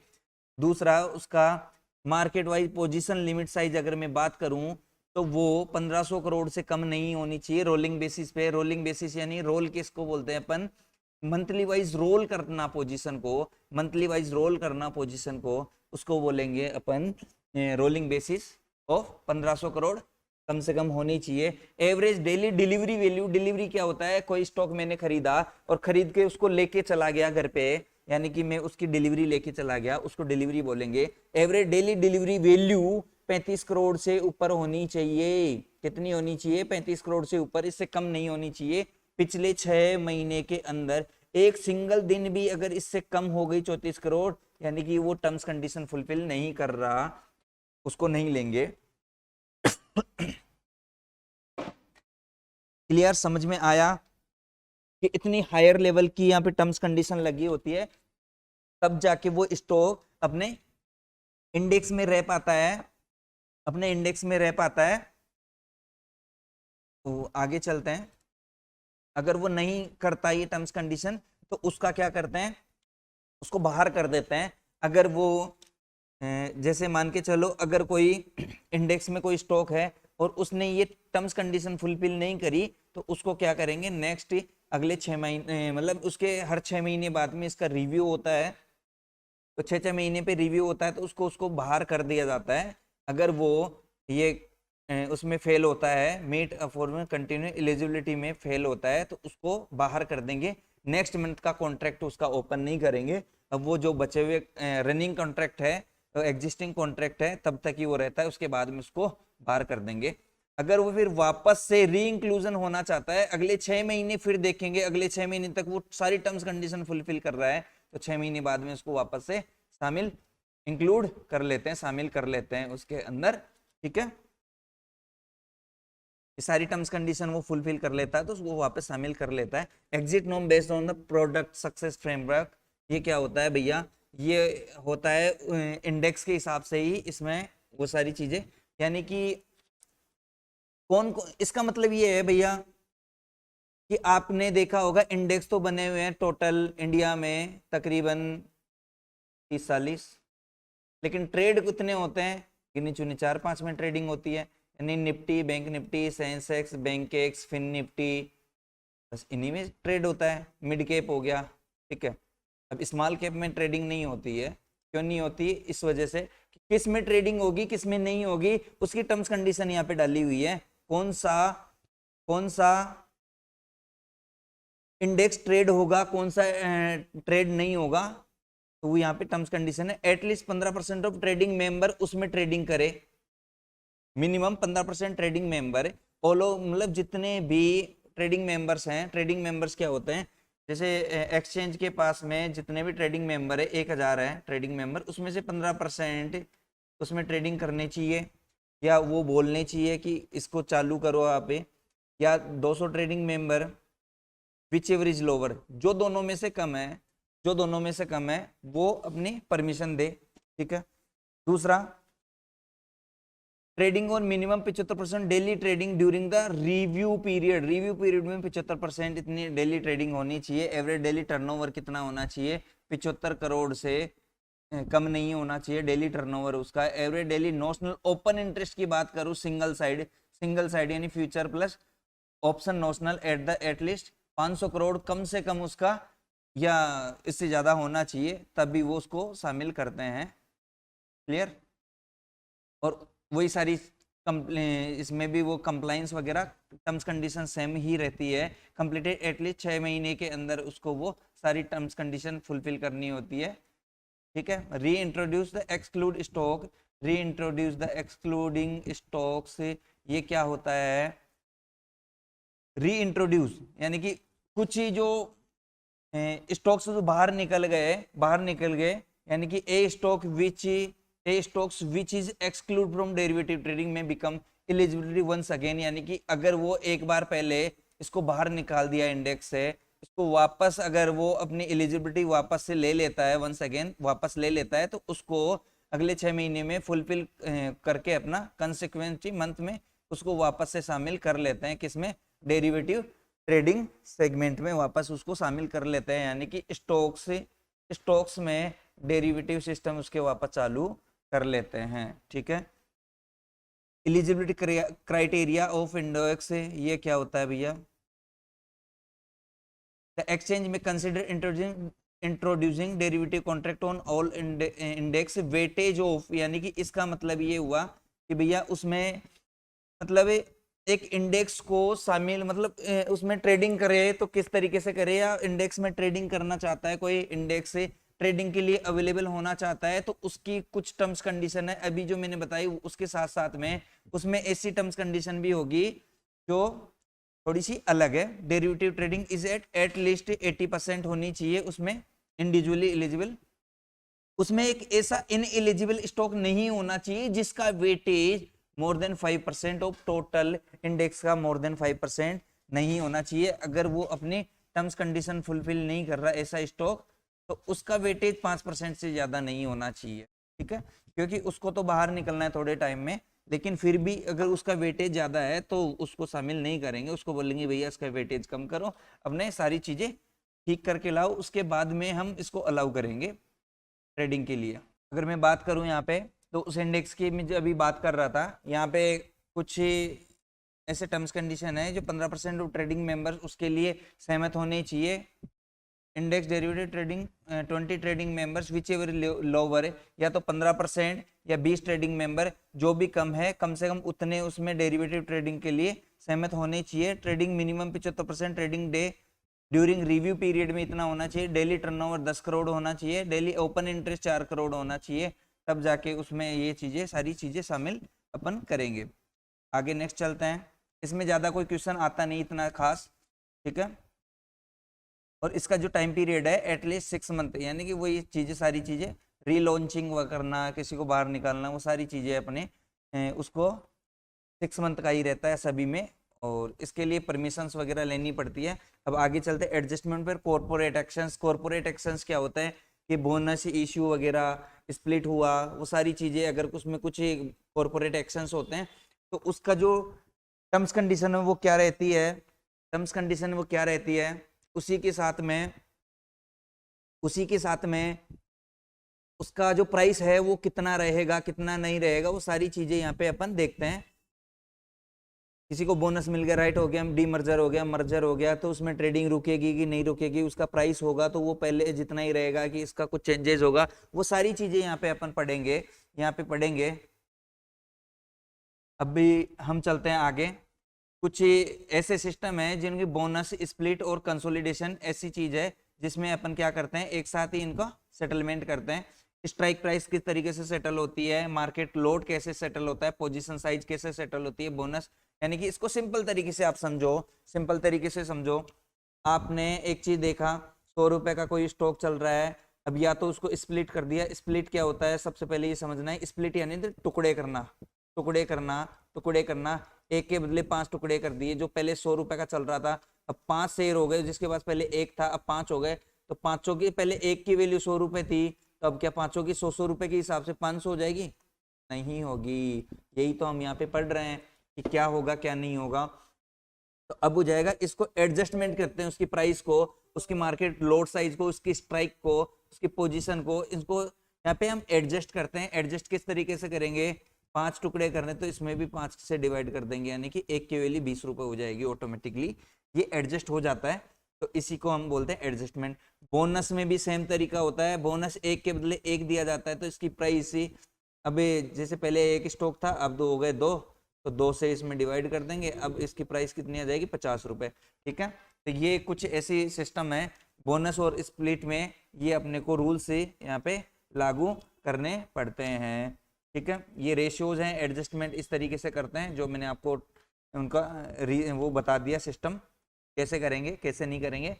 दूसरा, उसका market wise position limit size अगर मैं बात करूं तो वो 1500 करोड़ से कम नहीं होनी चाहिए रोलिंग बेसिस पे। रोलिंग बेसिस यानी रोल किसको बोलते हैं अपन, मंथली वाइज रोल करना पोजीशन को, मंथली वाइज रोल करना पोजीशन को, उसको बोलेंगे अपन रोलिंग बेसिस ऑफ 1500 करोड़ कम से कम होनी चाहिए। Average daily delivery value, delivery क्या होता है, कोई स्टॉक मैंने खरीदा और खरीद के उसको लेके चला गया घर पे, यानी कि मैं उसकी डिलीवरी लेके चला गया, उसको डिलीवरी बोलेंगे। Average daily delivery value 35 crore से ऊपर होनी चाहिए। कितनी होनी चाहिए, 35 करोड़ से ऊपर, इससे कम नहीं होनी चाहिए। पिछले 6 महीने के अंदर एक सिंगल दिन भी अगर इससे कम हो गई 34 करोड़, यानी कि वो टर्म्स कंडीशन फुलफिल नहीं कर रहा, उसको नहीं लेंगे। क्लियर, समझ में आया कि इतनी हायर लेवल की यहाँ पे टर्म्स कंडीशन लगी होती है, तब जाके वो स्टॉक अपने इंडेक्स में रह पाता है, अपने इंडेक्स में रह पाता है। तो आगे चलते हैं। अगर वो नहीं करता ये टर्म्स कंडीशन तो उसका क्या करते हैं, उसको बाहर कर देते हैं। अगर वो जैसे मान के चलो, अगर कोई इंडेक्स में कोई स्टॉक है और उसने ये टर्म्स कंडीशन फुलफिल नहीं करी तो उसको क्या करेंगे, नेक्स्ट अगले 6 महीने, मतलब उसके हर 6 महीने बाद में इसका रिव्यू होता है, तो 6 महीने पे रिव्यू होता है, तो उसको बाहर कर दिया जाता है। अगर वो ये उसमें फेल होता है, मीट फॉर कंटिन्यू एलिजिबिलिटी में फेल होता है, तो उसको बाहर कर देंगे। नेक्स्ट मंथ का कॉन्ट्रैक्ट उसका ओपन नहीं करेंगे। अब वो जो बचे हुए रनिंग कॉन्ट्रैक्ट है, एग्जिस्टिंग कॉन्ट्रैक्ट है, तब तक ही वो रहता है, उसके बाद में उसको बाहर कर देंगे। अगर वो फिर वापस से री इंक्लूजन होना चाहता है, अगले 6 महीने फिर देखेंगे, अगले 6 महीने तक वो सारी टर्म्स कंडीशन फुलफिल कर रहा है, तो 6 महीने बाद में उसको वापस से शामिल इंक्लूड कर लेते हैं, शामिल कर लेते हैं उसके अंदर। ठीक है, सारी टर्म्स कंडीशन वो फुलफिल कर लेता है तो उसको वापस शामिल कर लेता है। Exit norm based on the product success framework, ये क्या होता है भैया, ये होता है इंडेक्स के हिसाब से ही इसमें वो सारी चीजें, यानी कि कौन इसका मतलब ये है भैया कि आपने देखा होगा इंडेक्स तो बने हुए हैं टोटल इंडिया में तकरीबन 30-40, लेकिन ट्रेड कितने होते हैं, गिनी चुनी 4-5 में ट्रेडिंग होती है, यानी निफ्टी, बैंक निफ्टी, सेंसेक्स, बैंकेक्स, फिन निफ्टी, बस इन्हीं में ट्रेड होता है। मिड कैप हो गया, ठीक है। अब स्मॉल कैप में ट्रेडिंग नहीं होती है, क्यों नहीं होती, इस वजह से कि किस में ट्रेडिंग होगी किस में नहीं होगी उसकी टर्म्स कंडीशन यहाँ पे डाली हुई है। कौन सा इंडेक्स ट्रेड होगा, कौन सा ट्रेड नहीं होगा, तो वो यहाँ पे टर्म्स कंडीशन है। एटलीस्ट 15% ऑफ ट्रेडिंग मेंबर उसमें ट्रेडिंग करे, मिनिमम 15% ट्रेडिंग मेंबर, ऑलो मतलब जितने भी ट्रेडिंग मेंबर्स हैं, ट्रेडिंग मेंबर्स क्या होते हैं, जैसे एक्सचेंज के पास में जितने भी ट्रेडिंग मेंबर है 1000 है ट्रेडिंग मेंबर, उसमें से 15% उसमें ट्रेडिंग करनी चाहिए या वो बोलने चाहिए कि इसको चालू करो आप, या 200 trading member which ever is lower, जो दोनों में से कम है, जो दोनों में से कम है वो अपनी परमिशन दे, ठीक है। दूसरा, trading on minimum 75% daily trading during the review period, review period में 75% इतनी डेली ट्रेडिंग होनी चाहिए। एवरेज डेली टर्नओवर कितना होना चाहिए, 75 करोड़ से कम नहीं होना चाहिए डेली टर्नओवर उसका। Average daily notional open interest की बात करूं, सिंगल साइड यानी future plus option notional at the at least 500 crore कम से कम उसका या इससे ज्यादा होना चाहिए, तभी वो उसको शामिल करते हैं। क्लियर। और वही सारी इसमें भी वो कंप्लाइंस वगैरह टर्म्स कंडीशन सेम ही रहती है। कंप्लीटेड एटलीस्ट 6 महीने के अंदर उसको वो सारी टर्म्स कंडीशन फुलफिल करनी होती है, ठीक है। री इंट्रोड्यूस द एक्सक्लूड स्टॉक, री इंट्रोड्यूस द एक्सक्लूडिंग स्टॉक से ये क्या होता है, री इंट्रोड्यूस यानी कि कुछ ही जो स्टॉक्स जो बाहर निकल गए यानी कि a stocks which is exclude from derivative trading में बिकम एलिजिबिलिटी वंस अगेन, यानी कि अगर वो एक बार पहले इसको बाहर निकाल दिया इंडेक्स से, इसको वापस अगर वो अपनी एलिजिबिलिटी वापस से ले लेता है, वंस अगेन वापस ले लेता है, तो उसको अगले 6 महीने में फुलफिल करके अपना कंसिक्वेंसी मंथ में उसको वापस से शामिल कर लेते हैं, किसमें, डेरिवेटिव ट्रेडिंग सेगमेंट में वापस उसको शामिल कर लेते हैं, यानी कि स्टॉक्स में डेरिवेटिव सिस्टम उसके वापस चालू कर लेते हैं, ठीक है। एलिजिबिलिटी क्राइटेरिया ऑफ इंडेक्स, ये क्या होता है भैया, द एक्सचेंज में consider introducing derivative contract on all index weightage of, यानी कि इसका मतलब ये हुआ कि भैया उसमें मतलब एक इंडेक्स को शामिल मतलब उसमें ट्रेडिंग करे तो किस तरीके से करे, या इंडेक्स में ट्रेडिंग करना चाहता है कोई, इंडेक्स से ट्रेडिंग के लिए अवेलेबल होना चाहता है, तो उसकी कुछ टर्म्स कंडीशन है अभी जो मैंने बताई, उसके साथ साथ में उसमें ऐसी टर्म्स कंडीशन भी होगी जो थोड़ी सी अलग है। Derivative trading is at least 80% होनी चाहिए उसमें इंडिविजुअली एलिजिबल, उसमें एक ऐसा इनएलिजिबल स्टॉक नहीं होना चाहिए जिसका weightage more than 5% of total index का मोर देन 5% नहीं होना चाहिए। अगर वो अपनी टर्म्स कंडीशन फुलफिल नहीं कर रहा ऐसा स्टॉक, तो उसका वेटेज 5% से ज्यादा नहीं होना चाहिए, ठीक है, क्योंकि उसको तो बाहर निकलना है थोड़े टाइम में, लेकिन फिर भी अगर उसका वेटेज ज्यादा है तो उसको शामिल नहीं करेंगे, उसको बोलेंगे भैया इसका वेटेज कम करो, अपने सारी चीजें ठीक करके लाओ, उसके बाद में हम इसको अलाउ करेंगे ट्रेडिंग के लिए। अगर मैं बात करूं यहाँ पे, तो उस इंडेक्स की मैं अभी बात कर रहा था, यहाँ पे कुछ ऐसे टर्म्स कंडीशन है जो 15% ऑफ ट्रेडिंग मेंबर्स उसके लिए सहमत होने चाहिए। Index derivative trading 20 trading members which ever lower, या तो 15% या 20 ट्रेडिंग मेंबर, जो भी कम है कम से कम उतने उसमें डेरिवेटिव ट्रेडिंग के लिए सहमत होने चाहिए। Trading minimum 75% trading day during review period में इतना होना चाहिए। डेली टर्नओवर 10 करोड़ होना चाहिए। डेली ओपन इंटरेस्ट 4 करोड़ होना चाहिए, तब जाके उसमें ये चीजें सारी चीजें शामिल अपन करेंगे। आगे नेक्स्ट चलते हैं। इसमें ज्यादा कोई क्वेश्चन आता नहीं इतना खास, ठीक है। और इसका जो टाइम पीरियड है एटलीस्ट 6 मंथ, यानी कि वो ये चीजें सारी चीजें रीलॉन्चिंग करना, किसी को बाहर निकालना, वो सारी चीजें अपने उसको 6 मंथ का ही रहता है सभी में, और इसके लिए परमिशंस वगैरह लेनी पड़ती है। अब आगे चलते हैं एडजस्टमेंट पर। कॉर्पोरेट एक्शंस, कॉर्पोरेट एक्शंस क्या होता है कि बोनस इश्यू वगैरह, स्प्लिट हुआ, वो सारी चीजें अगर उसमें कुछ कॉर्पोरेट एक्शंस होते हैं तो उसका जो टर्म्स कंडीशन है वो क्या रहती है, टर्म्स कंडीशन वो क्या रहती है, उसी के साथ में उसका जो प्राइस है वो कितना रहेगा कितना नहीं रहेगा, वो सारी चीजें यहाँ पे अपन देखते हैं। किसी को बोनस मिल गया, राइट हो गया, डीमर्जर हो गया, मर्जर हो गया, तो उसमें ट्रेडिंग रुकेगी कि नहीं रुकेगी, उसका प्राइस होगा तो वो पहले जितना ही रहेगा कि इसका कुछ चेंजेस होगा, वो सारी चीजें यहाँ पे अपन पढ़ेंगे, यहाँ पे पढ़ेंगे। अभी हम चलते हैं आगे। कुछ ऐसे सिस्टम है जिनकी बोनस, स्प्लिट और कंसोलिडेशन ऐसी चीज है जिसमें अपन क्या करते हैं, एक साथ ही इनका सेटलमेंट करते हैं। स्ट्राइक प्राइस किस तरीके से सेटल होती है, मार्केट लोड कैसे सेटल होता है, पोजीशन साइज कैसे सेटल होती है, बोनस। यानी कि इसको सिंपल तरीके से आप समझो, सिंपल तरीके से समझो। आपने एक चीज देखा, 100 रुपए का कोई स्टॉक चल रहा है, अब या तो उसको स्प्लिट कर दिया। स्प्लिट क्या होता है, सबसे पहले ये समझना है, स्प्लिट यानी तो टुकड़े करना, टुकड़े करना, टुकड़े करना। एक के बदले 5 टुकड़े कर दिए। जो पहले 100 रुपए का चल रहा था, अब 5 शेयर हो गए, जिसके पास पहले एक था अब 5 हो गए, तो पांचों की पहले एक की वैल्यू 100 रुपए थी, तो अब क्या पांचों की 100 रुपए के हिसाब से 500 हो जाएगी? नहीं होगी। यही तो हम यहाँ पे पढ़ रहे हैं कि क्या होगा क्या नहीं होगा। तो अब हो जाएगा, इसको एडजस्टमेंट करते हैं, उसकी प्राइस को, उसकी मार्केट लोड साइज को, उसकी स्ट्राइक को, उसकी पोजीशन को, इसको यहाँ पे हम एडजस्ट करते हैं। एडजस्ट किस तरीके से करेंगे, 5 टुकड़े करने तो इसमें भी 5 से डिवाइड कर देंगे, यानी कि एक की वैल्यू 20 रुपए हो जाएगी ऑटोमेटिकली। ये एडजस्ट हो जाता है, तो इसी को हम बोलते हैं एडजस्टमेंट। बोनस में भी सेम तरीका होता है, बोनस एक के बदले एक दिया जाता है, तो इसकी प्राइस ही, अब जैसे पहले एक स्टॉक था, अब 2 हो गए 2, तो 2 से इसमें डिवाइड कर देंगे, अब इसकी प्राइस कितनी आ जाएगी, 50 रुपए। ठीक है, तो ये कुछ ऐसी सिस्टम है बोनस और स्प्लिट में, ये अपने को रूल से यहाँ पे लागू करने पड़ते हैं। ठीक है, ये रेशियोज हैं, एडजस्टमेंट इस तरीके से करते हैं, जो मैंने आपको उनका वो बता दिया सिस्टम कैसे करेंगे कैसे नहीं करेंगे।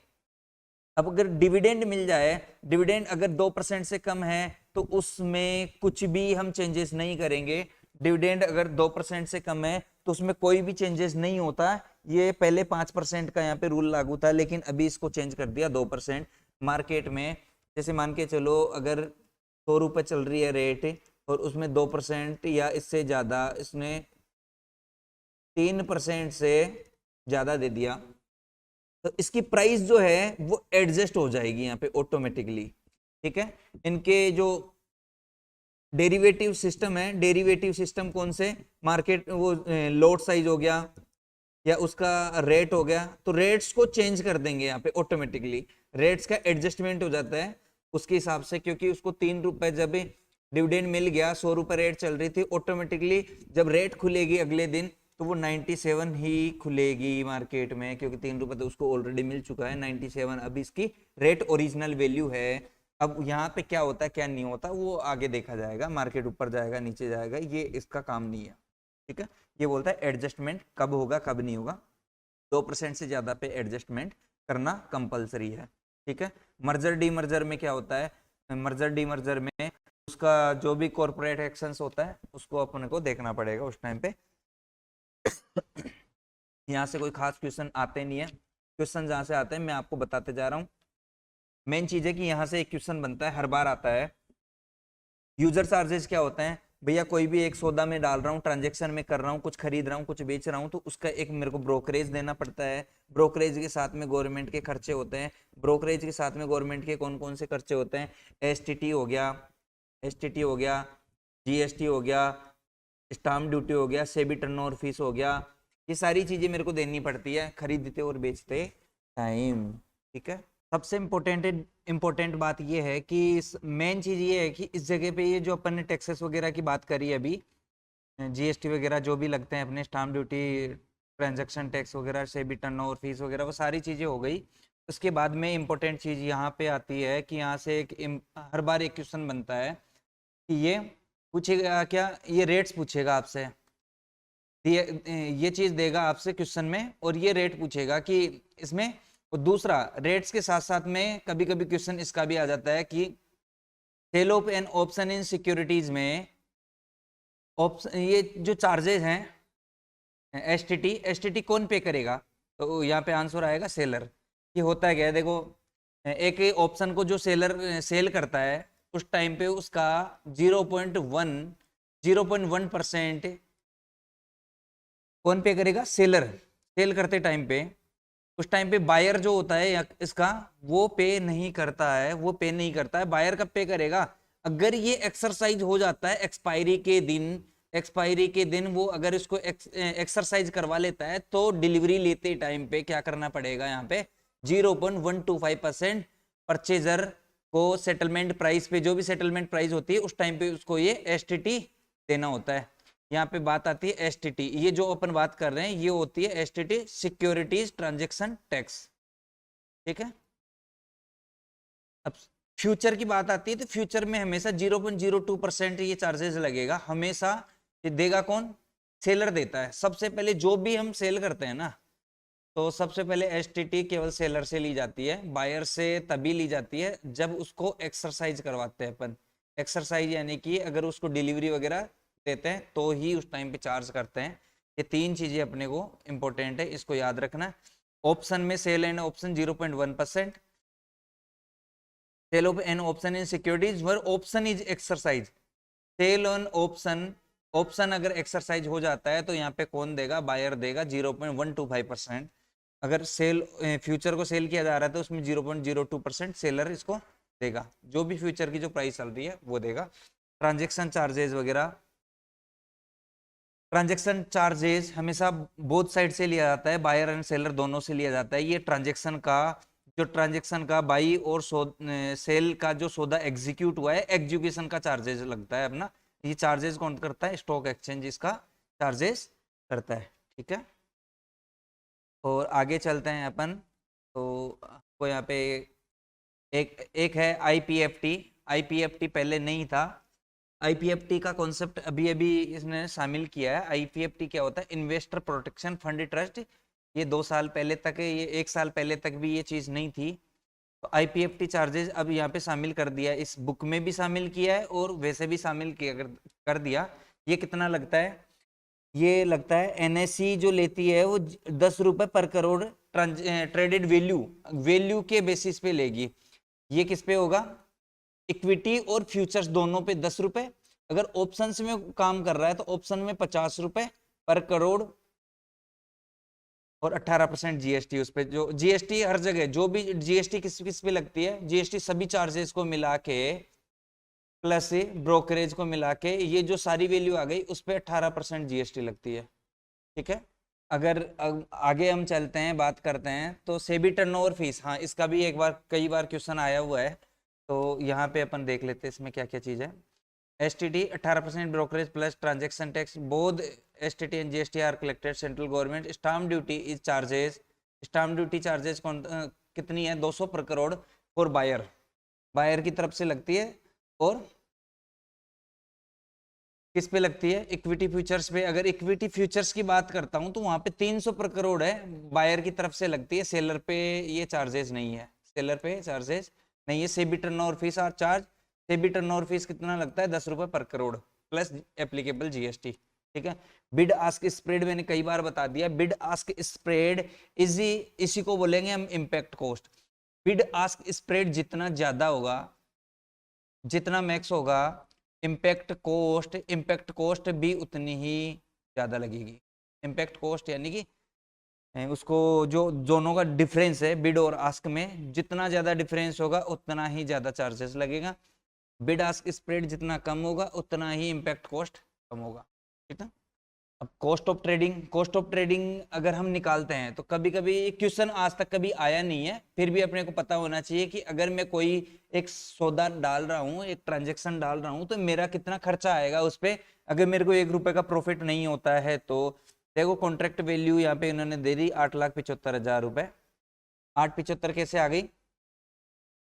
अब अगर डिविडेंड मिल जाए, डिविडेंड अगर 2% से कम है तो उसमें कुछ भी हम चेंजेस नहीं करेंगे। डिविडेंड अगर 2% से कम है तो उसमें कोई भी चेंजेस नहीं होता। ये पहले 5% का यहाँ पे रूल लागू था, लेकिन अभी इसको चेंज कर दिया 2%। मार्केट में जैसे मान के चलो, अगर 100 रुपए चल रही है रेट, और उसमें 2% या इससे ज्यादा, इसने 3% से ज्यादा दे दिया, तो इसकी प्राइस जो है वो एडजस्ट हो जाएगी यहाँ पे ऑटोमेटिकली। ठीक है, इनके जो डेरिवेटिव सिस्टम है, डेरिवेटिव सिस्टम कौन से, मार्केट वो लोड साइज हो गया या उसका रेट हो गया, तो रेट्स को चेंज कर देंगे यहाँ पे ऑटोमेटिकली। रेट्स का एडजस्टमेंट हो जाता है उसके हिसाब से, क्योंकि उसको 3 रुपए जब डिविडेंड मिल गया, 100 रुपए रेट चल रही थी, ऑटोमेटिकली जब रेट खुलेगी अगले दिन तो वो 97 ही खुलेगी मार्केट में, क्योंकि 3 रुपए तो उसको ऑलरेडी मिल चुका है, 97 अभी इसकी रेट ओरिजिनल वैल्यू है। अब यहाँ पे क्या होता है क्या नहीं होता वो आगे देखा जाएगा, मार्केट ऊपर जाएगा नीचे जाएगा, ये इसका काम नहीं है। ठीक है, ये बोलता है एडजस्टमेंट कब होगा कब नहीं होगा, 2% से ज्यादा पे एडजस्टमेंट करना कंपलसरी है। ठीक है, मर्जर डी मर्जर में क्या होता है, मर्जर डी मर्जर में उसका जो भी कॉर्पोरेट एक्शंस होता है उसको अपने को देखना पड़ेगा उस टाइम पे। यहाँ से कोई खास क्वेश्चन आते नहीं है, क्वेश्चन जहाँ से आते हैं मैं आपको बताते जा रहा हूँ। मेन चीज है कि यहाँ से एक क्वेश्चन बनता है, हर बार आता है, यूजर चार्जेस क्या होते हैं। भैया कोई भी एक सौदा में डाल रहा हूँ, ट्रांजेक्शन में कर रहा हूँ, कुछ खरीद रहा हूँ कुछ बेच रहा हूँ, तो उसका एक मेरे को ब्रोकरेज देना पड़ता है। ब्रोकरेज के साथ में गवर्नमेंट के खर्चे होते हैं। ब्रोकरेज के साथ में गवर्नमेंट के कौन कौन से खर्चे होते हैं, एसटीटी हो गया, एसटीटी हो गया, जीएसटी हो गया, स्टाम्प ड्यूटी हो गया, सेबी टर्नओवर फीस हो गया, ये सारी चीजें मेरे को देनी पड़ती है खरीदते और बेचते टाइम। ठीक है, सबसे इम्पोर्टेंट बात ये है कि मेन चीज ये है कि इस जगह पे ये जो अपन ने टैक्सेस वगैरह की बात करी अभी, जीएसटी वगैरह जो भी लगते हैं अपने, स्टाम्प ड्यूटी, ट्रांजैक्शन टैक्स वगैरह, सेबी टर्नओवर फीस वगैरह, वो सारी चीजें हो गई। उसके बाद में इम्पोर्टेंट चीज यहाँ पे आती है कि यहाँ से एक हर बार एक क्वेश्चन बनता है कि ये पूछेगा क्या, ये रेट्स पूछेगा आपसे, ये चीज देगा आपसे क्वेश्चन में और ये रेट पूछेगा कि इसमें, और दूसरा रेट्स के साथ साथ में कभी कभी क्वेश्चन इसका भी आ जाता है कि sale of an option in securities में ऑप्शन, ये जो चार्जेस हैं एसटीटी, एसटीटी कौन पे करेगा, तो यहाँ पे आंसर आएगा सेलर। कि होता है क्या, देखो एक ऑप्शन को जो सेलर सेल करता है उस टाइम पे उसका 0.1% कौन पे करेगा, सेलर। सेल करते टाइम पे, उस टाइम पे बायर जो होता है इसका वो पे नहीं करता है, वो पे नहीं करता है। बायर कब पे करेगा, अगर ये एक्सरसाइज हो जाता है एक्सपायरी के दिन, एक्सपायरी के दिन वो अगर इसको एक्सरसाइज करवा लेता है तो डिलीवरी लेते टाइम पे क्या करना पड़ेगा, यहाँ पे 0.125% परचेजर को सेटलमेंट प्राइस पे, जो भी सेटलमेंट प्राइस होती है उस टाइम पे उसको ये एसटीटी देना होता है। यहाँ पे बात आती है एसटीटी, ये जो अपन बात कर रहे हैं ये होती है एसटीटी, सिक्योरिटीज ट्रांजैक्शन टैक्स। ठीक है, अब फ्यूचर की बात आती है तो फ्यूचर में हमेशा 0.02% ये चार्जेस लगेगा हमेशा। ये देगा कौन? सेलर देता है। सबसे पहले जो भी हम सेल करते हैं ना, तो सबसे पहले एसटीटी केवल सेलर से ली जाती है, बायर से तभी ली जाती है जब उसको एक्सरसाइज करवाते हैं अपन। एक्सरसाइज यानी कि अगर उसको डिलीवरी वगैरह देते हैं तो ही उस टाइम पे चार्ज करते हैं। ये तीन चीजें अपने को इंपॉर्टेंट है, इसको याद रखना। ऑप्शन में sale and option 0.1%, sale of an option in securities where option is exercise. Sale on option, option अगर एक्सरसाइज हो जाता है तो यहाँ पे कौन देगा? बायर देगा 0.125%। अगर सेल फ्यूचर को सेल किया जा रहा है तो उसमें 0.02% सेलर इसको देगा, जो भी फ्यूचर की जो प्राइस चल रही है वो देगा। ट्रांजेक्शन चार्जेस वगैरह, ट्रांजेक्शन चार्जेस हमेशा बोथ साइड से लिया जाता है, बायर एंड सेलर दोनों से लिया जाता है। ये ट्रांजेक्शन का जो ट्रांजेक्शन का बाई और सेल का जो सौदा एग्जीक्यूट हुआ है, एग्जीक्यूशन का चार्जेस लगता है अपना। ये चार्जेस कौन करता है? स्टॉक एक्सचेंज इसका चार्जेस करता है। ठीक है, और आगे चलते हैं अपन। तो आपको यहाँ पे एक एक है आईपीएफटी। आईपीएफटी पहले नहीं था। आईपीएफटी का कॉन्सेप्ट अभी अभी इसने शामिल किया है। आईपीएफटी क्या होता है? Investor protection fund trust. ये 2 साल पहले तक, ये 1 साल पहले तक भी ये चीज़ नहीं थी। तो आईपीएफटी चार्जेस अब यहाँ पे शामिल कर दिया है, इस बुक में भी शामिल किया है और वैसे भी शामिल किया कर दिया। ये कितना लगता है? ये लगता है एनएससी जो लेती है वो 10 रुपए पर करोड़ ट्रेडेड वैल्यू, वैल्यू के बेसिस पे लेगी। ये किस पे होगा? इक्विटी और फ्यूचर्स दोनों पे 10 रुपए। अगर ऑप्शंस में काम कर रहा है तो ऑप्शन में 50 रुपए पर करोड़ और 18% जीएसटी उस पे। जो जीएसटी हर जगह, जो भी जीएसटी किस किस पे लगती है, जीएसटी सभी चार्जेस को मिला के प्लस ब्रोकरेज को मिला के ये जो सारी वैल्यू आ गई उस पर 18% जीएसटी लगती है। ठीक है, अगर आगे हम चलते हैं, बात करते हैं तो सेबी टर्नओवर फीस। हाँ, इसका भी एक बार कई बार क्वेश्चन आया हुआ है, तो यहाँ पे अपन देख लेते हैं इसमें क्या क्या चीज़ है। STT 18% brokerage plus transaction tax, both STT and GST R collected central government. Stamp duty is charges, stamp duty charges कितनी है? 200 पर करोड़ फॉर बायर, बायर की तरफ से लगती है। और किस पे लगती है? इक्विटी फ्यूचर्स पे। अगर इक्विटी फ्यूचर्स की बात करता हूं तो वहां पे 300 पर करोड़ है, बायर की तरफ से लगती है, सेलर पे ये चार्जेस नहीं है, सेलर पे चार्जेस नहीं है। SEBI turnover fees or charge, SEBI turnover fees कितना लगता है? 10 रुपए पर करोड़ प्लस एप्लीकेबल जीएसटी। ठीक है, बिड आस्क स्प्रेड मैंने कई बार बता दिया। बिड आस्क स्प्रेड इसी को बोलेंगे हम impact cost. Bid ask spread जितना ज्यादा होगा, जितना मैक्स होगा, इम्पैक्ट कॉस्ट भी उतनी ही ज्यादा लगेगी। इम्पैक्ट कॉस्ट यानी कि उसको जो दोनों का डिफरेंस है बिड और आस्क में, जितना ज्यादा डिफरेंस होगा उतना ही ज्यादा चार्जेस लगेगा। बिड आस्क स्प्रेड जितना कम होगा उतना ही इम्पैक्ट कॉस्ट कम होगा। ठीक है, अब cost of trading, cost of trading अगर हम निकालते हैं तो कभी कभी क्वेश्चन आज तक कभी आया नहीं है, फिर भी अपने को पता होना चाहिए कि अगर मैं कोई एक सौदा डाल रहा हूँ, एक ट्रांजेक्शन डाल रहा हूँ, तो मेरा कितना खर्चा आएगा उस पर। अगर मेरे को 1 रुपए का प्रॉफिट नहीं होता है तो देखो कॉन्ट्रैक्ट वैल्यू यहाँ पे इन्होंने दे दी 8,75,000 रुपए। 875 कैसे आ गई?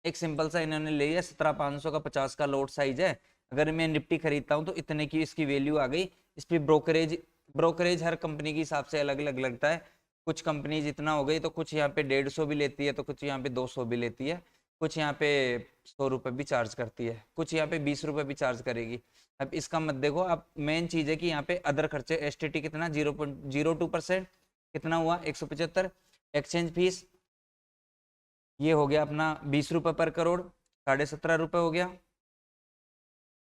एक सिंपल सा इन्होंने ले लिया 17,500 का 50 का लोट साइज है। अगर मैं निफ्टी खरीदता हूँ तो इतने की इसकी वैल्यू आ गई। इस पर ब्रोकरेज, ब्रोकरेज हर कंपनी के हिसाब से अलग अलग लगता है। कुछ कंपनी जितना हो गई तो कुछ यहाँ पे 150 भी लेती है, तो कुछ यहाँ पे 200 भी लेती है, कुछ यहाँ पे 100 रुपये भी चार्ज करती है, कुछ यहाँ पे 20 रुपये भी चार्ज करेगी। अब इसका मत देखो, अब मेन चीज है कि यहाँ पे अदर खर्चे एसटीटी कितना 0.02%, कितना हुआ 175। एक्सचेंज फीस ये हो गया अपना 20 रुपये पर करोड़, 17.5 रुपये हो गया,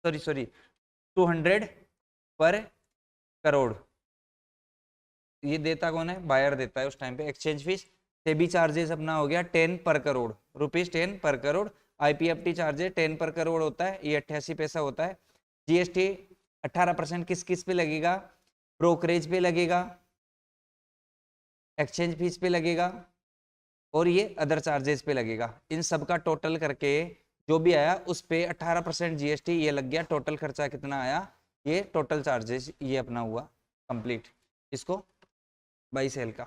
सॉरी सॉरी 200 पर करोड़। ये देता कौन है? बायर देता है उस टाइम पे। एक्सचेंज फीस, सेबी चार्जेस अपना हो गया 10 पर करोड़, रुपीज 10 पर करोड़। आईपीएफटी चार्जेस 10 पर करोड़ होता है, ये 88 पैसा होता है। जीएसटी 18% किस किस पे लगेगा? ब्रोकरेज पे लगेगा, एक्सचेंज फीस पे लगेगा और ये अदर चार्जेस पे लगेगा। इन सब का टोटल करके जो भी आया उस पे 18% जीएसटी ये लग गया। टोटल खर्चा कितना आया? ये टोटल चार्जेस ये अपना हुआ कंप्लीट इसको बाई सेल का।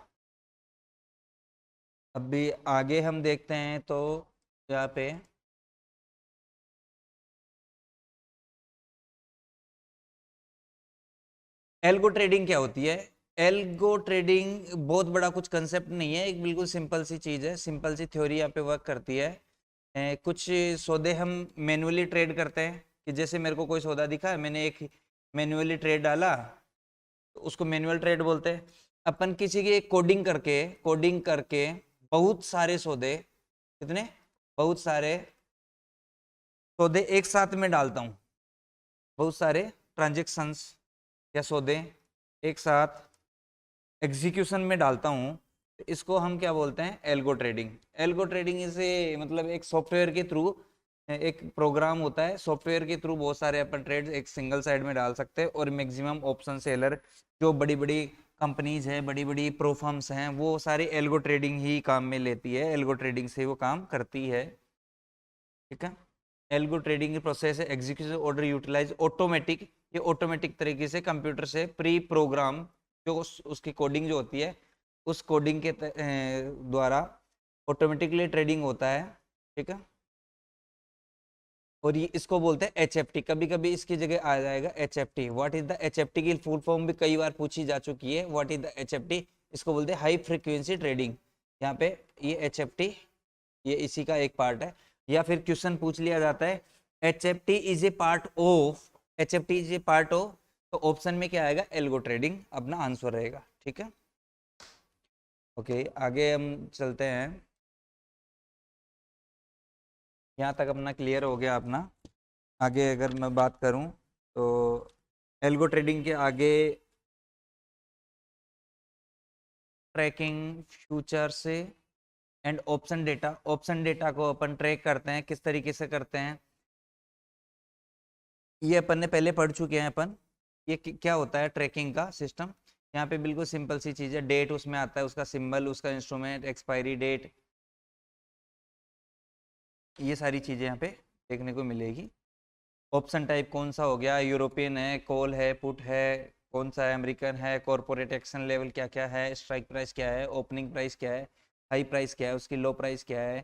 अब भी आगे हम देखते हैं तो यहाँ पे एल्गो ट्रेडिंग क्या होती है? एल्गो ट्रेडिंग बहुत बड़ा कुछ कंसेप्ट नहीं है, एक बिल्कुल सिंपल सी चीज है, सिंपल सी थ्योरी यहाँ पे वर्क करती है। कुछ सौदे हम मैन्युअली ट्रेड करते हैं कि जैसे मेरे को कोई सौदा दिखा, मैंने एक मैन्युअली ट्रेड डाला तो उसको मैनुअल ट्रेड बोलते हैं। अपन किसी की कोडिंग करके बहुत सारे सौदे, कितने, बहुत सारे सौदे एक साथ में डालता हूँ, बहुत सारे ट्रांजेक्शन्स या सौदे एक साथ एग्जीक्यूशन में डालता हूँ, तो इसको हम क्या बोलते हैं? Algo trading. एल्गो ट्रेडिंग इसे मतलब एक सॉफ्टवेयर के थ्रू, एक प्रोग्राम होता है, सॉफ्टवेयर के थ्रू बहुत सारे अपन ट्रेड्स एक सिंगल साइड में डाल सकते हैं और मैक्सिमम ऑप्शन सेलर जो बड़ी बड़ी कंपनीज हैं, बड़ी बड़ी प्रो फर्म्स हैं, वो सारे एल्गो ट्रेडिंग ही काम में लेती है, एल्गो ट्रेडिंग से वो काम करती है। ठीक है, एल्गो ट्रेडिंग की प्रोसेस है एग्जीक्यूशन ऑर्डर यूटिलाइज ऑटोमेटिक, ये ऑटोमेटिक तरीके से कंप्यूटर से प्री प्रोग्राम जो उसकी कोडिंग जो होती है, उस कोडिंग के द्वारा ऑटोमेटिकली ट्रेडिंग होता है। ठीक है, और ये इसको बोलते हैं HFT। कभी कभी इसकी जगह आ जाएगा HFT। What is the HFT की फुल फॉर्म भी कई बार पूछी जा चुकी है, व्हाट इज द HFT? इसको बोलते हैं हाई फ्रीक्वेंसी ट्रेडिंग। यहाँ पे ये HFT ये इसी का एक पार्ट है। या फिर क्वेश्चन पूछ लिया जाता है HFT is a part of, HFT is a part of, तो ऑप्शन में क्या आएगा? एल्गो ट्रेडिंग अपना आंसर रहेगा। ठीक है, ओके, आगे हम चलते हैं। यहाँ तक अपना क्लियर हो गया अपना। आगे अगर मैं बात करूं तो एल्गो ट्रेडिंग के आगे ट्रैकिंग फ्यूचर से and option data. Option data को अपन ट्रैक करते हैं, किस तरीके से करते हैं ये अपन ने पहले पढ़ चुके हैं अपन। ये क्या होता है ट्रैकिंग का सिस्टम? यहाँ पे बिल्कुल सिंपल सी चीज़ है, डेट उसमें आता है, उसका सिंबल, उसका इंस्ट्रूमेंट, एक्सपायरी डेट, ये सारी चीज़ें यहाँ पे देखने को मिलेगी। ऑप्शन टाइप कौन सा हो गया? यूरोपियन है, कॉल है, पुट है, कौन सा है, अमेरिकन है, कॉर्पोरेट एक्शन लेवल क्या क्या है, स्ट्राइक प्राइस क्या है, ओपनिंग प्राइस क्या है, हाई प्राइस क्या है, उसकी लो प्राइस क्या है,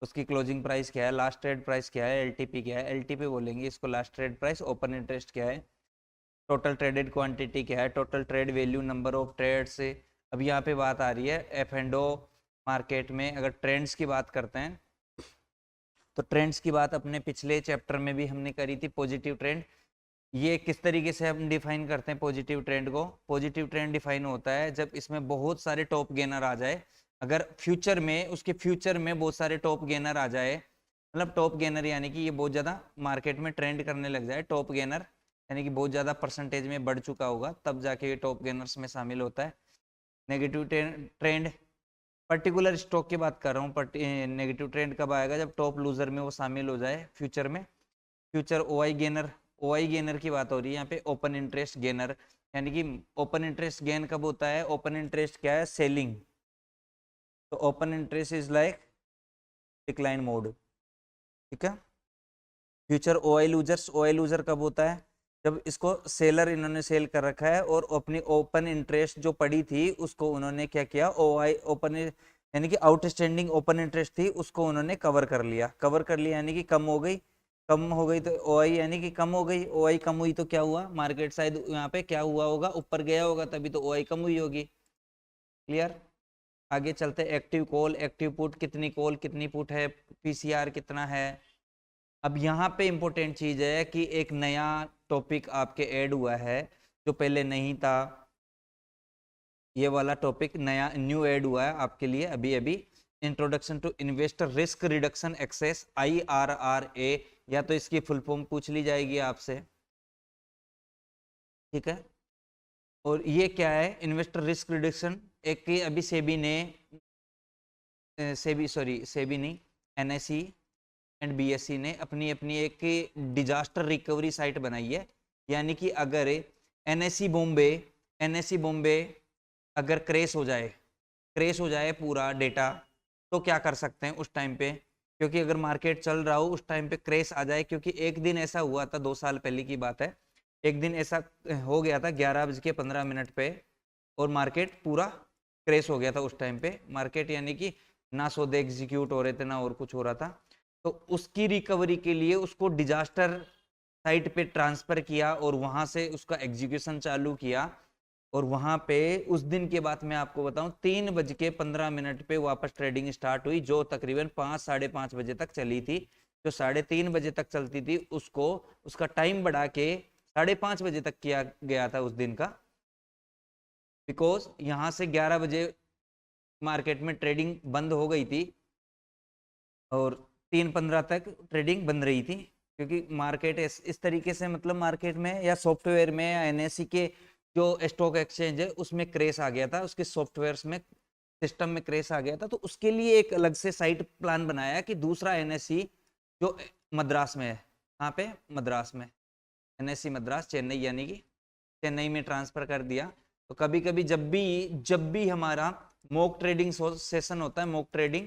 उसकी क्लोजिंग प्राइस क्या है, लास्ट ट्रेड प्राइस क्या है, एलटीपी क्या है, एलटीपी बोलेंगे इसको, last trade price, open interest क्या है, टोटल ट्रेडेड क्वांटिटी क्या है, total trade value, number of trade से। अब यहाँ पे बात आ रही है एफ एंड ओ मार्केट में अगर ट्रेंड्स की बात करते हैं तो ट्रेंड्स की बात अपने पिछले चैप्टर में भी हमने करी थी। पॉजिटिव ट्रेंड, ये किस तरीके से हम डिफाइन करते हैं पॉजिटिव ट्रेंड को? पॉजिटिव ट्रेंड डिफाइन होता है जब इसमें बहुत सारे टॉप गेनर आ जाए, अगर फ्यूचर में, उसके फ्यूचर में बहुत सारे टॉप गेनर आ जाए, मतलब टॉप गेनर यानी कि ये बहुत ज़्यादा मार्केट में ट्रेंड करने लग जाए, टॉप गेनर यानी कि बहुत ज़्यादा परसेंटेज में बढ़ चुका होगा, तब जाके ये टॉप गेनर्स में शामिल होता है। नेगेटिव ट्रेंड, पर्टिकुलर स्टॉक की बात कर रहा हूँ, नेगेटिव ट्रेंड कब आएगा? जब टॉप लूजर में वो शामिल हो जाए फ्यूचर में। Future OI gainer, OI gainer की बात हो रही है यहाँ पे। ओपन इंटरेस्ट गेनर यानी कि ओपन इंटरेस्ट गेन कब होता है? ओपन इंटरेस्ट क्या है? सेलिंग, तो open interest is like decline mode. ठीक है, future OI losers, OI loser कब होता है? जब इसको सेलर इन्होंने सेल कर रखा है और अपनी ओपन इंटरेस्ट जो पड़ी थी उसको उन्होंने क्या किया? ओआई ओपन यानी कि आउटस्टैंडिंग ओपन इंटरेस्ट थी उसको उन्होंने कवर कर लिया। कवर कर लिया यानी कि कम हो गई, कम हो गई तो ओआई यानी कि कम हो गई, ओआई कम हुई तो क्या हुआ? मार्केट शायद यहाँ पे क्या हुआ होगा? ऊपर गया होगा, तभी तो ओआई कम हुई होगी। क्लियर? आगे चलते एक्टिव कॉल, एक्टिव पुट, कितनी कॉल कितनी पुट है, पीसीआर कितना है। अब यहाँ पे इंपॉर्टेंट चीज है कि एक नया टॉपिक आपके ऐड हुआ है जो पहले नहीं था, ये वाला टॉपिक नया न्यू ऐड हुआ है आपके लिए अभी अभी। Introduction to investor risk reduction access, IRRA, या तो इसकी फुल फॉर्म पूछ ली जाएगी आपसे। ठीक है, और ये क्या है? इन्वेस्टर रिस्क रिडक्शन, एक अभी सेबी ने, सेबी नहीं, NSE एंड BSE ने अपनी अपनी एक डिजास्टर रिकवरी साइट बनाई है। यानी कि अगर NSE बॉम्बे अगर क्रैश हो जाए पूरा डेटा, तो क्या कर सकते हैं उस टाइम पे? क्योंकि अगर मार्केट चल रहा हो उस टाइम पे क्रैश आ जाए, क्योंकि एक दिन ऐसा हुआ था 2 साल पहले की बात है, एक दिन ऐसा हो गया था 11:15 पे और मार्केट पूरा क्रैश हो गया था उस टाइम पे। मार्केट यानी कि ना सौदे एग्जीक्यूट हो रहे थे ना और कुछ हो रहा था, तो उसकी रिकवरी के लिए उसको डिजास्टर साइट पे ट्रांसफर किया और वहां से उसका एग्जीक्यूशन चालू किया। और वहां पे उस दिन के बाद मैं आपको बताऊं 3:15 पे वापस ट्रेडिंग स्टार्ट हुई, जो तकरीबन 5-5:30 बजे तक चली थी। जो 3:30 बजे तक चलती थी उसको उसका टाइम बढ़ा के 5:30 बजे तक किया गया था उस दिन का, बिकॉज यहां से 11 बजे मार्केट में ट्रेडिंग बंद हो गई थी और 3:15 तक ट्रेडिंग बंद रही थी, क्योंकि मार्केट इस तरीके से, मतलब मार्केट में या सॉफ्टवेयर में या एनएससी के जो स्टॉक एक्सचेंज है उसमें क्रेश आ गया था, उसके सॉफ्टवेयर में सिस्टम में क्रेश आ गया था। तो उसके लिए एक अलग से साइट प्लान बनाया कि दूसरा एनएससी जो मद्रास में है, यहाँ पे मद्रास में एनएससी मद्रास चेन्नई, यानी कि चेन्नई में ट्रांसफर कर दिया। तो कभी कभी जब भी हमारा मॉक ट्रेडिंग सेशन होता है, मॉक ट्रेडिंग,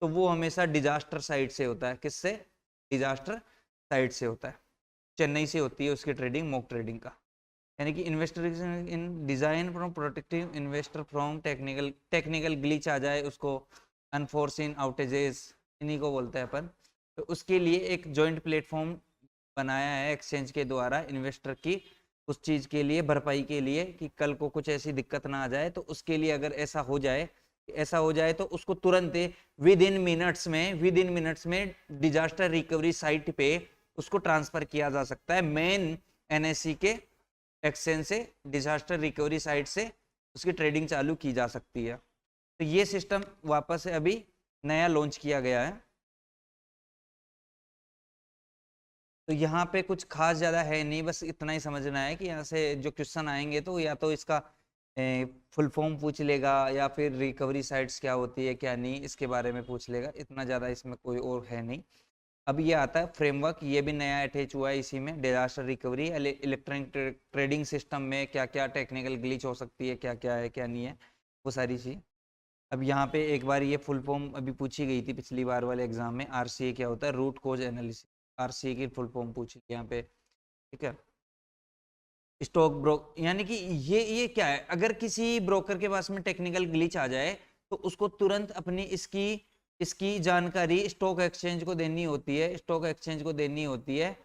तो वो हमेशा डिजास्टर साइट से होता है। किससे? डिजास्टर साइट से होता है, चेन्नई से होती है उसकी ट्रेडिंग, मॉक ट्रेडिंग का। यानी कि investor in design from protective investor from technical glitch आ जाए उसको, अनफोर्सिन आउटेजेस, इन्हीं को बोलते हैं अपन। तो उसके लिए एक जॉइंट प्लेटफॉर्म बनाया है एक्सचेंज के द्वारा इन्वेस्टर की उस चीज के लिए, भरपाई के लिए, कि कल को कुछ ऐसी दिक्कत ना आ जाए। तो उसके लिए अगर ऐसा हो जाए तो उसको तुरंत विद इन मिनट्स में डिजास्टर रिकवरी साइट पे उसको ट्रांसफर किया जा सकता है। मेन एनएससी के एक्सचेंज से डिजास्टर रिकवरी साइट से उसकी ट्रेडिंग चालू की जा सकती है। तो ये सिस्टम वापस से अभी नया लॉन्च किया गया है। तो यहाँ पे कुछ खास ज्यादा है नहीं, बस इतना ही समझना है कि यहाँ से जो क्वेश्चन आएंगे तो या तो इसका फुल फॉर्म पूछ लेगा, या फिर रिकवरी साइट्स क्या होती है क्या नहीं, इसके बारे में पूछ लेगा। इतना ज़्यादा इसमें कोई और है नहीं। अब ये आता है फ्रेमवर्क, ये भी नया अटैच हुआ है इसी में, disaster recovery electronic trading system में क्या क्या टेक्निकल ग्लिच हो सकती है, क्या क्या है क्या नहीं है, वो सारी चीज़। अब यहाँ पे एक बार ये फुल फॉर्म अभी पूछी गई थी पिछली बार वाले एग्जाम में, आरसीए क्या होता है, रूट कोज एनालिसिस, आरसीए की फुल फॉर्म पूछी यहाँ पे, ठीक है। स्टॉक ब्रोक यानी कि ये क्या है, अगर किसी ब्रोकर के पास में टेक्निकल ग्लिच आ जाए तो उसको तुरंत अपनी इसकी इसकी जानकारी स्टॉक एक्सचेंज को देनी होती है, स्टॉक एक्सचेंज को देनी होती है।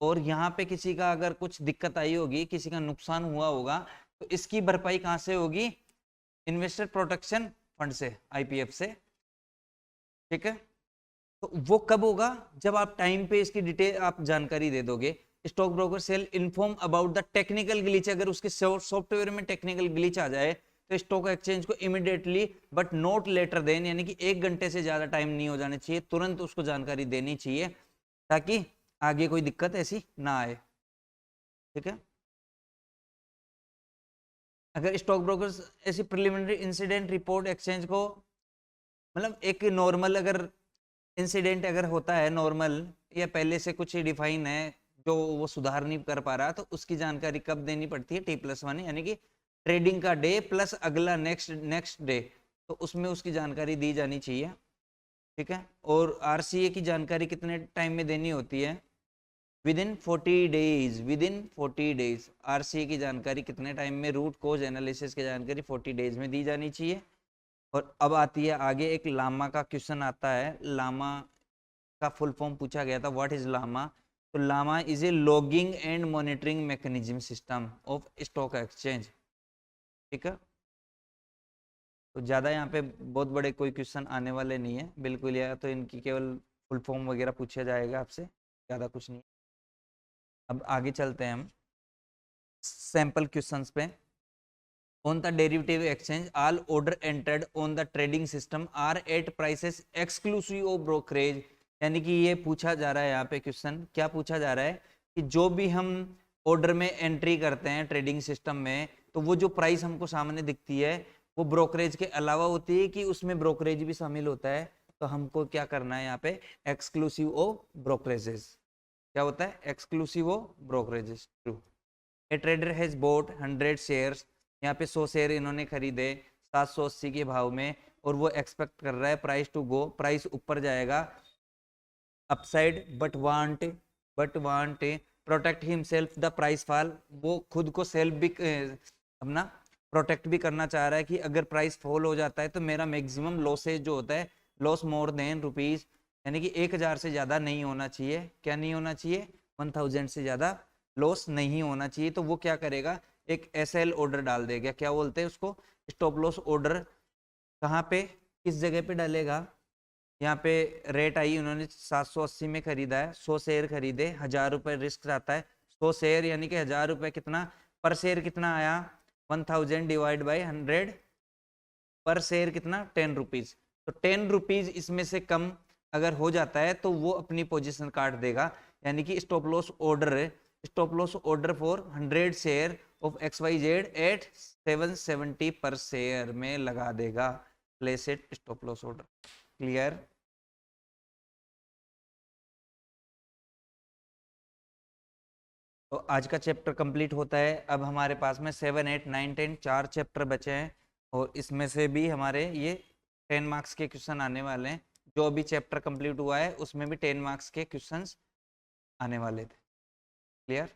और यहाँ पे किसी का अगर कुछ दिक्कत आई होगी, किसी का नुकसान हुआ होगा, तो इसकी भरपाई कहाँ से होगी? इन्वेस्टर प्रोटेक्शन फंड से, आईपीएफ से, ठीक है। तो वो कब होगा? जब आप टाइम पे इसकी डिटेल आप जानकारी दे दोगे। Stock broker shall inform about the technical glitch, अगर उसके सॉफ्टवेयर में टेक्निकल ग्लिच आ जाए तो स्टॉक एक्सचेंज को immediately but not later than, यानी कि 1 घंटे से ज्यादा टाइम नहीं हो जाना चाहिए, तुरंत उसको जानकारी देनी चाहिए ताकि आगे कोई दिक्कत ऐसी ना आए, ठीक है। अगर स्टॉक ब्रोकर ऐसी प्रिलिमिनरी इंसिडेंट रिपोर्ट एक्सचेंज को, मतलब एक नॉर्मल अगर इंसिडेंट अगर होता है नॉर्मल, या पहले से कुछ डिफाइन है जो वो सुधार नहीं कर पा रहा, तो उसकी जानकारी कब देनी पड़ती है? T+1, यानी कि ट्रेडिंग का डे प्लस अगला नेक्स्ट डे, तो उसमें उसकी जानकारी दी जानी चाहिए, ठीक है। और आरसीए की जानकारी कितने टाइम में देनी होती है? विद इन 40 डेज आरसीए की जानकारी कितने टाइम में? रूट कोज एनालिसिस की जानकारी 40 डेज में दी जानी चाहिए। और अब आती है आगे एक लामा का क्वेश्चन आता है। लामा का फुल फॉर्म पूछा गया था, व्हाट इज लामा? तो LAMA is a logging and monitoring mechanism system of stock exchange, ठीक है। तो ज़्यादा यहाँ पे बहुत बड़े कोई क्वेश्चन आने वाले नहीं है बिल्कुल, या तो इनकी केवल फुल फॉर्म वगैरह पूछा जाएगा आपसे, ज़्यादा कुछ नहीं। अब आगे चलते हैं हम सैंपल क्वेश्चंस पे। On the derivative exchange, all order entered on the trading system are at prices exclusive of brokerage। यानी कि ये पूछा जा रहा है यहाँ पे क्वेश्चन, क्या पूछा जा रहा है कि जो भी हम ऑर्डर में एंट्री करते हैं ट्रेडिंग सिस्टम में, तो वो जो प्राइस हमको सामने दिखती है वो ब्रोकरेज के अलावा होती है कि उसमें ब्रोकरेज भी शामिल होता है? तो हमको क्या करना है यहाँ पे? Exclusive of brokerages. क्या होता है? Exclusive of brokerages. True. A trader has boat 100 shares, यहाँ पे 100 शेयर इन्होंने खरीदे 780 के भाव में, और वो एक्सपेक्ट कर रहा है प्राइस टू गो, प्राइस ऊपर जाएगा upside, but want protect himself the price fall. वो खुद को सेल्फ भी अपना प्रोटेक्ट भी करना चाह रहा है कि अगर प्राइस फॉल हो जाता है तो मेरा मैक्सिमम लॉसेज जो होता है, लॉस मोर देन रुपीज, यानी कि 1000 से ज्यादा नहीं होना चाहिए। क्या नहीं होना चाहिए? 1000 से ज़्यादा लॉस नहीं होना चाहिए। तो वो क्या करेगा, एक SL ऑर्डर डाल देगा। क्या बोलते हैं उसको, स्टॉप लॉस ऑर्डर। कहाँ पे, किस जगह पे डालेगा, यहाँ पे रेट आई, उन्होंने 780 में खरीदा है, 100 शेयर खरीदे, 1000 रुपये रिस्क आता है, 100 शेयर यानी कि 1000 रुपये कितना पर शेयर कितना आया, 1000 डिवाइड बाई 100, पर शेयर कितना 10 रुपीज। तो 10 रुपीज इसमें से कम अगर हो जाता है तो वो अपनी पोजीशन काट देगा, यानी कि stop loss order for 100 share of XYZ at 770 पर शेयर में लगा देगा। Place it stop loss order. Clear. तो आज का चैप्टर कंप्लीट होता है। अब हमारे पास में 7, 8, 9, 10 4 चैप्टर बचे हैं, और इसमें से भी हमारे ये 10 मार्क्स के क्वेश्चन आने वाले हैं। जो अभी चैप्टर कंप्लीट हुआ है उसमें भी 10 मार्क्स के क्वेश्चंस आने वाले थे। क्लियर।